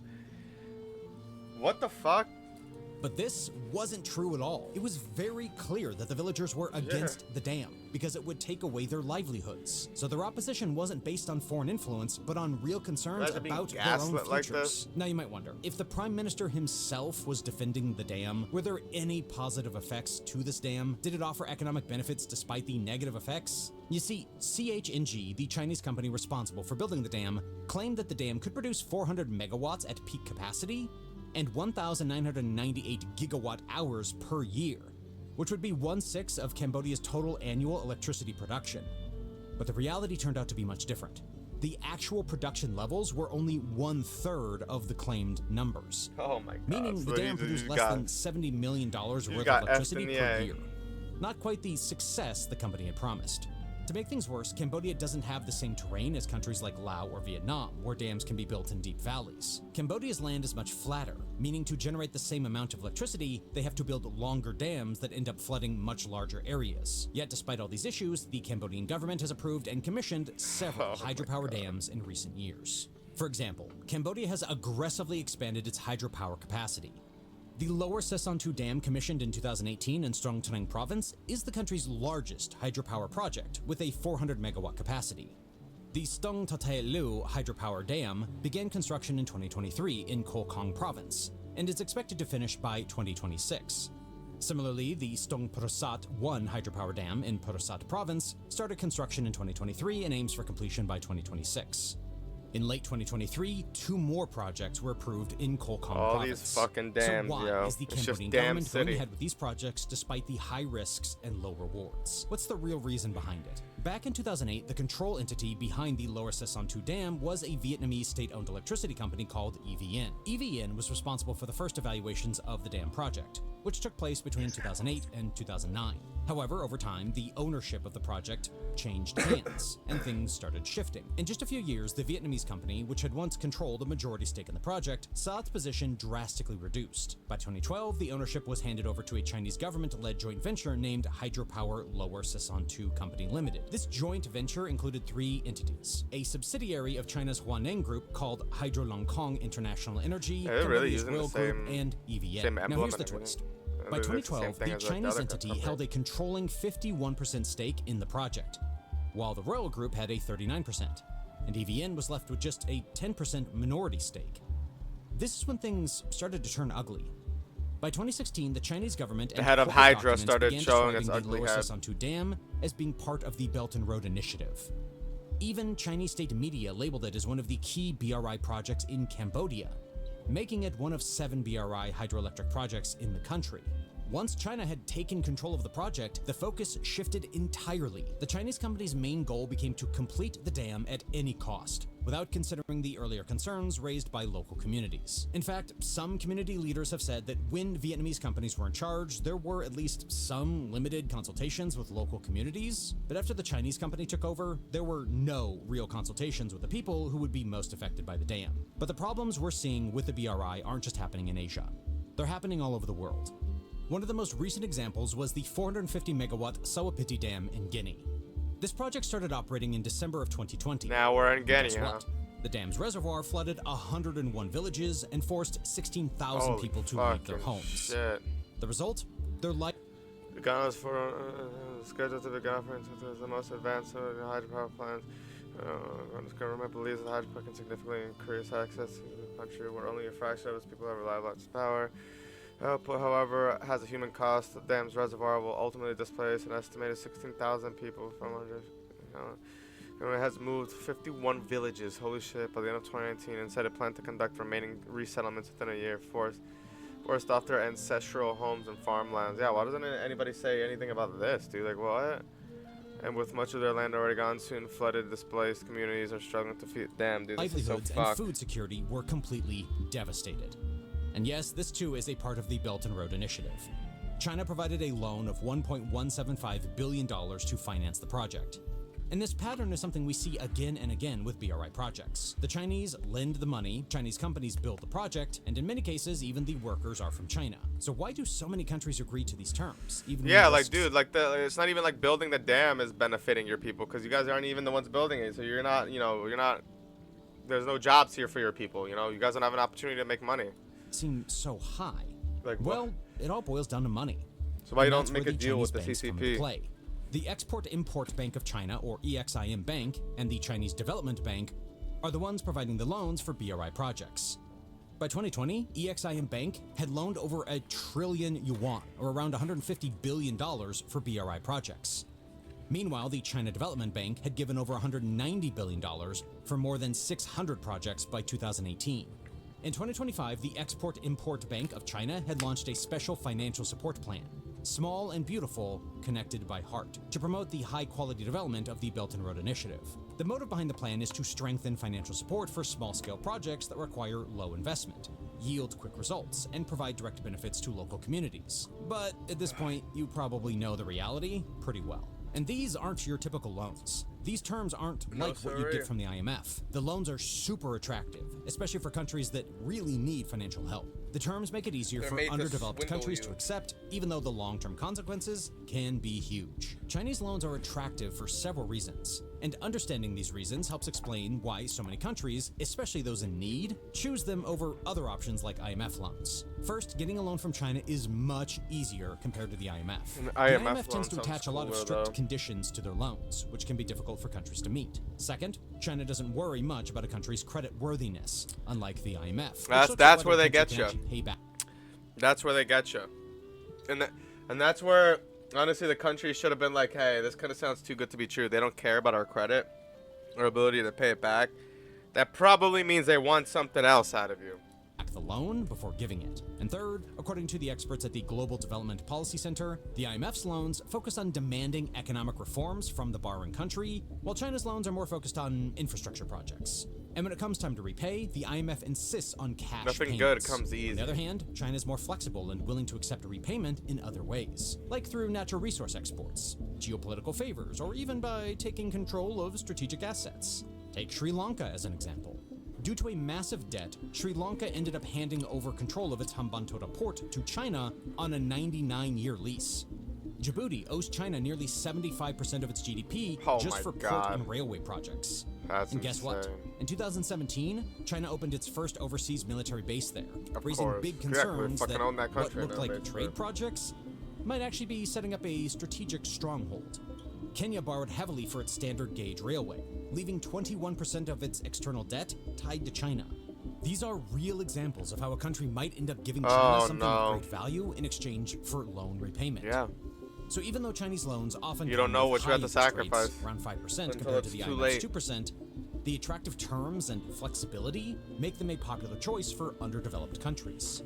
what the fuck? But this wasn't true at all. It was very clear that the villagers were against the dam because it would take away their livelihoods. So their opposition wasn't based on foreign influence, but on real concerns Imagine being about their own gaslit like futures. Now you might wonder, if the Prime Minister himself was defending the dam, were there any positive effects to this dam? Did it offer economic benefits despite the negative effects? You see, CHNG, the Chinese company responsible for building the dam, claimed that the dam could produce 400 megawatts at peak capacity and 1,998 gigawatt hours per year, which would be 1/6 of Cambodia's total annual electricity production. But the reality turned out to be much different. The actual production levels were only 1/3 of the claimed numbers. Oh my God. Meaning the So dam you produced less got- than $70 million worth of got electricity F per in the year. Not quite the success the company had promised. To make things worse, Cambodia doesn't have the same terrain as countries like Laos or Vietnam, where dams can be built in deep valleys. Cambodia's land is much flatter, meaning to generate the same amount of electricity, they have to build longer dams that end up flooding much larger areas. Yet despite all these issues, the Cambodian government has approved and commissioned several hydropower dams in recent years. For example, Cambodia has aggressively expanded its hydropower capacity. The Lower Sesan-2 Dam, commissioned in 2018 in Strong Trang Province, is the country's largest hydropower project, with a 400 megawatt capacity. The Stong Tatay Lu hydropower dam began construction in 2023 in Koh Kong Province, and is expected to finish by 2026. Similarly, the Stong Prasat 1 hydropower dam in Prasat Province started construction in 2023 and aims for completion by 2026. In late 2023, 2 more projects were approved in Koh Kong All Province. these fucking dams, so why yo. is the It's just Cambodian damn government going city. ahead with these projects despite the high risks and low rewards? What's the real reason behind it? Back in 2008, the control entity behind the Lower Sesan-2 Dam was a Vietnamese state-owned electricity company called EVN. EVN was responsible for the first evaluations of the dam project, which took place between 2008 and 2009. However, over time, the ownership of the project changed hands, and things started shifting. In just a few years, the Vietnamese company, which had once controlled a majority stake in the project, saw its position drastically reduced. By 2012, the ownership was handed over to a Chinese government-led joint venture named Hydropower Lower Sasson 2 Company Limited. This joint venture included 3 entities: a subsidiary of China's Huaneng Group called Hydro Longkong International Energy, really Cambodia's Royal Group, and EVN. Now here's the twist. By 2012, the Chinese entity held a controlling 51% stake in the project, while the Royal Group had a 39%, and EVN was left with just a 10% minority stake. This is when things started to turn ugly. By 2016, the Chinese government and the head of corporate Hydro documents started began showing its describing the ugly Lower head. Sasson 2 Dam as being part of the Belt and Road Initiative. Even Chinese state media labeled it as one of the key BRI projects in Cambodia, making it one of 7 BRI hydroelectric projects in the country. Once China had taken control of the project, the focus shifted entirely. The Chinese company's main goal became to complete the dam at any cost, without considering the earlier concerns raised by local communities. In fact, some community leaders have said that when Vietnamese companies were in charge, there were at least some limited consultations with local communities, but after the Chinese company took over, there were no real consultations with the people who would be most affected by the dam. But the problems we're seeing with the BRI aren't just happening in Asia. They're happening all over the world. One of the most recent examples was the 450 megawatt Sawapiti Dam in Guinea. This project started operating in December of 2020. Now we're in Guinea, Guess what? The dam's reservoir flooded 101 villages and forced 16,000 people to leave their homes. Shit. The result? Their life. The Ghana is for scheduled to be governed as the most advanced hydropower plants. The government believes that hydropower can significantly increase access to the country where only a fraction of its people have reliable access to power. Output, however, has a human cost. The dam's reservoir will ultimately displace an estimated 16,000 people from under. It has moved 51 villages. Holy shit! By the end of 2019, and said it planned to conduct remaining resettlements within a year, forced off their ancestral homes and farmlands. Yeah, why doesn't anybody say anything about this, dude? Like what? And with much of their land already gone, soon flooded, displaced communities are struggling to feed. Damn, dude, this is so livelihoods and food security were completely devastated. And yes, this too is a part of the Belt and Road Initiative. China provided a loan of $1.175 billion to finance the project. And this pattern is something we see again and again with BRI projects. The Chinese lend the money, Chinese companies build the project, and in many cases, even the workers are from China. So why do so many countries agree to these terms? Yeah, like, dude, like, it's not even like building the dam is benefiting your people, because you guys aren't even the ones building it. So you're not, there's no jobs here for your people, you guys don't have an opportunity to make money. Seem so high. Like, well, it all boils down to money. So why you don't make a deal with the CCP? The Export-Import Bank of China, or EXIM Bank, and the Chinese Development Bank are the ones providing the loans for BRI projects. By 2020, EXIM Bank had loaned over $1 trillion yuan, or around $150 billion for BRI projects. Meanwhile, the China Development Bank had given over $190 billion for more than 600 projects by 2018. In 2025, the Export-Import Bank of China had launched a special financial support plan, Small and Beautiful, Connected by Heart, to promote the high-quality development of the Belt and Road Initiative. The motive behind the plan is to strengthen financial support for small-scale projects that require low investment, yield quick results, and provide direct benefits to local communities. But at this point, you probably know the reality pretty well. And these aren't your typical loans. These terms aren't like what you get from the IMF. The loans are super attractive, especially for countries that really need financial help. The terms make it easier for underdeveloped countries to accept, even though the long-term consequences can be huge. Chinese loans are attractive for several reasons, and understanding these reasons helps explain why so many countries, especially those in need, choose them over other options like IMF loans. First, getting a loan from China is much easier compared to the IMF. The IMF tends to attach a lot of strict conditions to their loans, which can be difficult for countries to meet. Second, China doesn't worry much about a country's credit worthiness, unlike the IMF. That's where they get you. Payback. That's where they get you. And that's where, honestly, the country should have been like, hey, this kind of sounds too good to be true. They don't care about our credit, our ability to pay it back. That probably means they want something else out of you. The loan before giving it. And third, according to the experts at the Global Development Policy Center, the IMF's loans focus on demanding economic reforms from the borrowing country, while China's loans are more focused on infrastructure projects. And when it comes time to repay, the IMF insists on cash Nothing payments. good comes easy. On the other hand, China is more flexible and willing to accept a repayment in other ways, like through natural resource exports, geopolitical favors, or even by taking control of strategic assets. Take Sri Lanka as an example. Due to a massive debt, Sri Lanka ended up handing over control of its Hambantota port to China on a 99-year lease. Djibouti owes China nearly 75% of its GDP just for port and railway projects. And guess what? In 2017, China opened its first overseas military base there, raising big concerns that what looked like trade projects might actually be setting up a strategic stronghold. Kenya borrowed heavily for its standard gauge railway, leaving 21% of its external debt tied to China. These are real examples of how a country might end up giving China something of great value in exchange for loan repayment. Yeah. So even though Chinese loans often you don't know what you have to sacrifice around 5% compared to the IMF's 2%, the attractive terms and flexibility make them a popular choice for underdeveloped countries.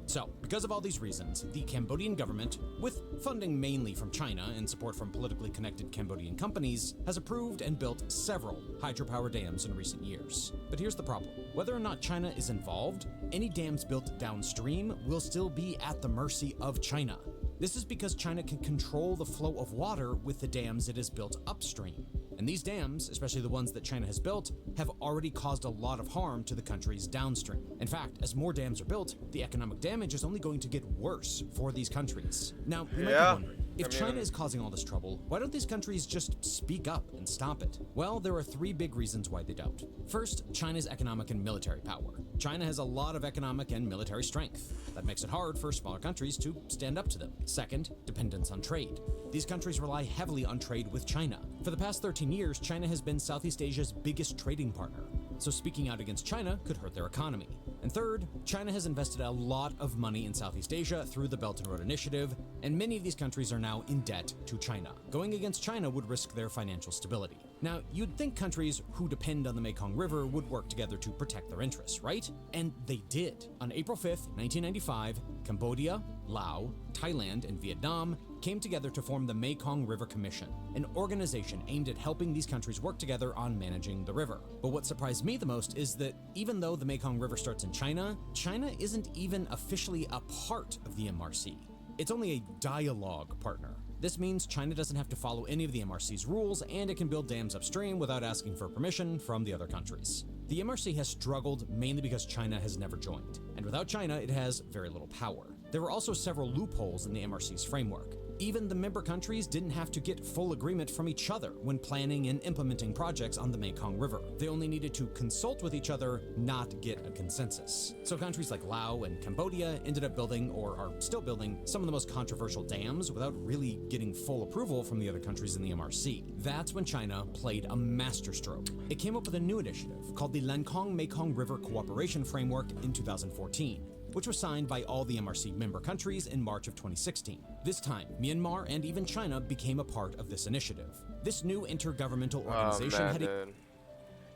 So, because of all these reasons, the Cambodian government, with funding mainly from China and support from politically connected Cambodian companies, has approved and built several hydropower dams in recent years. But here's the problem. Whether or not China is involved, any dams built downstream will still be at the mercy of China. This is because China can control the flow of water with the dams it has built upstream. And these dams, especially the ones that China has built, have already caused a lot of harm to the countries downstream. In fact, as more dams are built, the economic damage is only going to get worse for these countries. Now, you might be wondering, if China is causing all this trouble, why don't these countries just speak up and stop it? Well, there are three big reasons why they don't. First, China's economic and military power. China has a lot of economic and military strength. That makes it hard for smaller countries to stand up to them. Second, dependence on trade. These countries rely heavily on trade with China. For the past 13 years, China has been Southeast Asia's biggest trading partner. So speaking out against China could hurt their economy. And third, China has invested a lot of money in Southeast Asia through the Belt and Road Initiative, and many of these countries are now in debt to China. Going against China would risk their financial stability. Now, you'd think countries who depend on the Mekong River would work together to protect their interests, right? And they did. On April 5th, 1995, Cambodia, Laos, Thailand, and Vietnam came together to form the Mekong River Commission, an organization aimed at helping these countries work together on managing the river. But what surprised me the most is that even though the Mekong River starts in China, China isn't even officially a part of the MRC. It's only a dialogue partner. This means China doesn't have to follow any of the MRC's rules, and it can build dams upstream without asking for permission from the other countries. The MRC has struggled mainly because China has never joined, and without China, it has very little power. There were also several loopholes in the MRC's framework. Even the member countries didn't have to get full agreement from each other when planning and implementing projects on the Mekong River. They only needed to consult with each other, not get a consensus. So countries like Laos and Cambodia ended up building, or are still building, some of the most controversial dams without really getting full approval from the other countries in the MRC. That's when China played a masterstroke. It came up with a new initiative called the Lancong-Mekong River Cooperation Framework in 2014. Which was signed by all the MRC member countries in March of 2016. This time, Myanmar and even China became a part of this initiative. This new intergovernmental organization had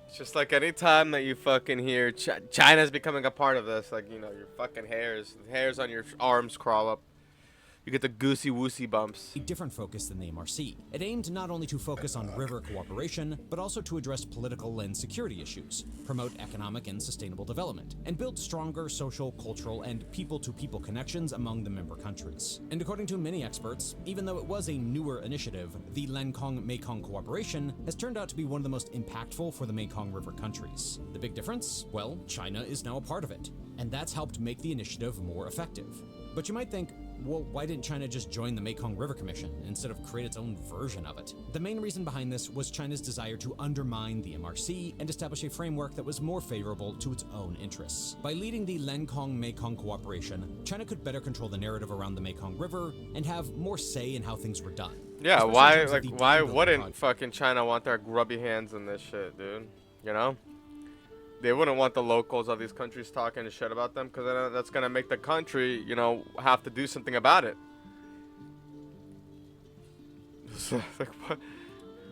It's just like any time that you fucking hear China's becoming a part of this, like, you know, your fucking hairs on your arms crawl up. You get the goosey-woosey bumps. A different focus than the MRC. It aimed not only to focus on river cooperation, but also to address political and security issues, promote economic and sustainable development, and build stronger social, cultural, and people-to-people connections among the member countries. And according to many experts, even though it was a newer initiative, the Lancong-Mekong cooperation has turned out to be one of the most impactful for the Mekong River countries. The big difference? Well, China is now a part of it, and that's helped make the initiative more effective. But you might think, well, why didn't China just join the Mekong River Commission instead of create its own version of it? The main reason behind this was China's desire to undermine the MRC and establish a framework that was more favorable to its own interests. By leading the Lancong-Mekong cooperation, China could better control the narrative around the Mekong River and have more say in how things were done. Yeah, why wouldn't fucking China want their grubby hands in this shit, dude? You know? They wouldn't want the locals of these countries talking shit about them, because then that's going to make the country, you know, have to do something about it. Like, what?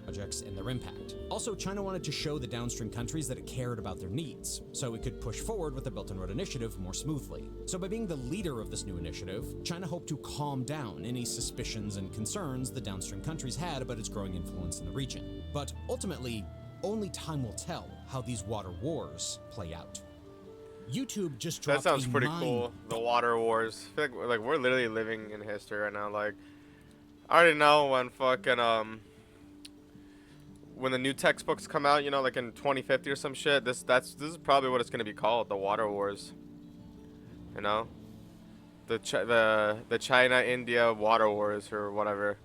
Projects and their impact. Also, China wanted to show the downstream countries that it cared about their needs, so it could push forward with the Belt and Road Initiative more smoothly. So by being the leader of this new initiative, China hoped to calm down any suspicions and concerns the downstream countries had about its growing influence in the region. But ultimately, only time will tell how these water wars play out. YouTube just That dropped sounds a pretty cool. The water wars. I feel like we're literally living in history right now. Like, I already know when fucking when the new textbooks come out, you know, like in 2050 or some shit. This is probably what it's gonna be called, the water wars. You know, the China-India water wars or whatever.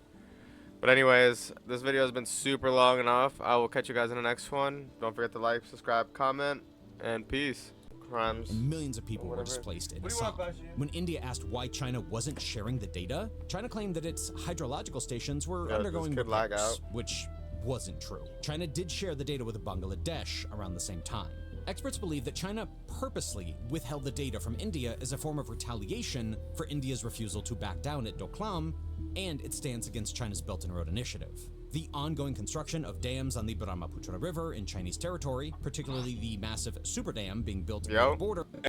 But anyways, this video has been super long enough. I will catch you guys in the next one. Don't forget to like, subscribe, comment, and peace. Crimes. And millions of people were displaced in Assam. When India asked why China wasn't sharing the data, China claimed that its hydrological stations were undergoing repairs, which wasn't true. China did share the data with Bangladesh around the same time. Experts believe that China purposely withheld the data from India as a form of retaliation for India's refusal to back down at Doklam and its stance against China's Belt and Road Initiative. The ongoing construction of dams on the Brahmaputra River in Chinese territory, particularly the massive super dam being built near the border,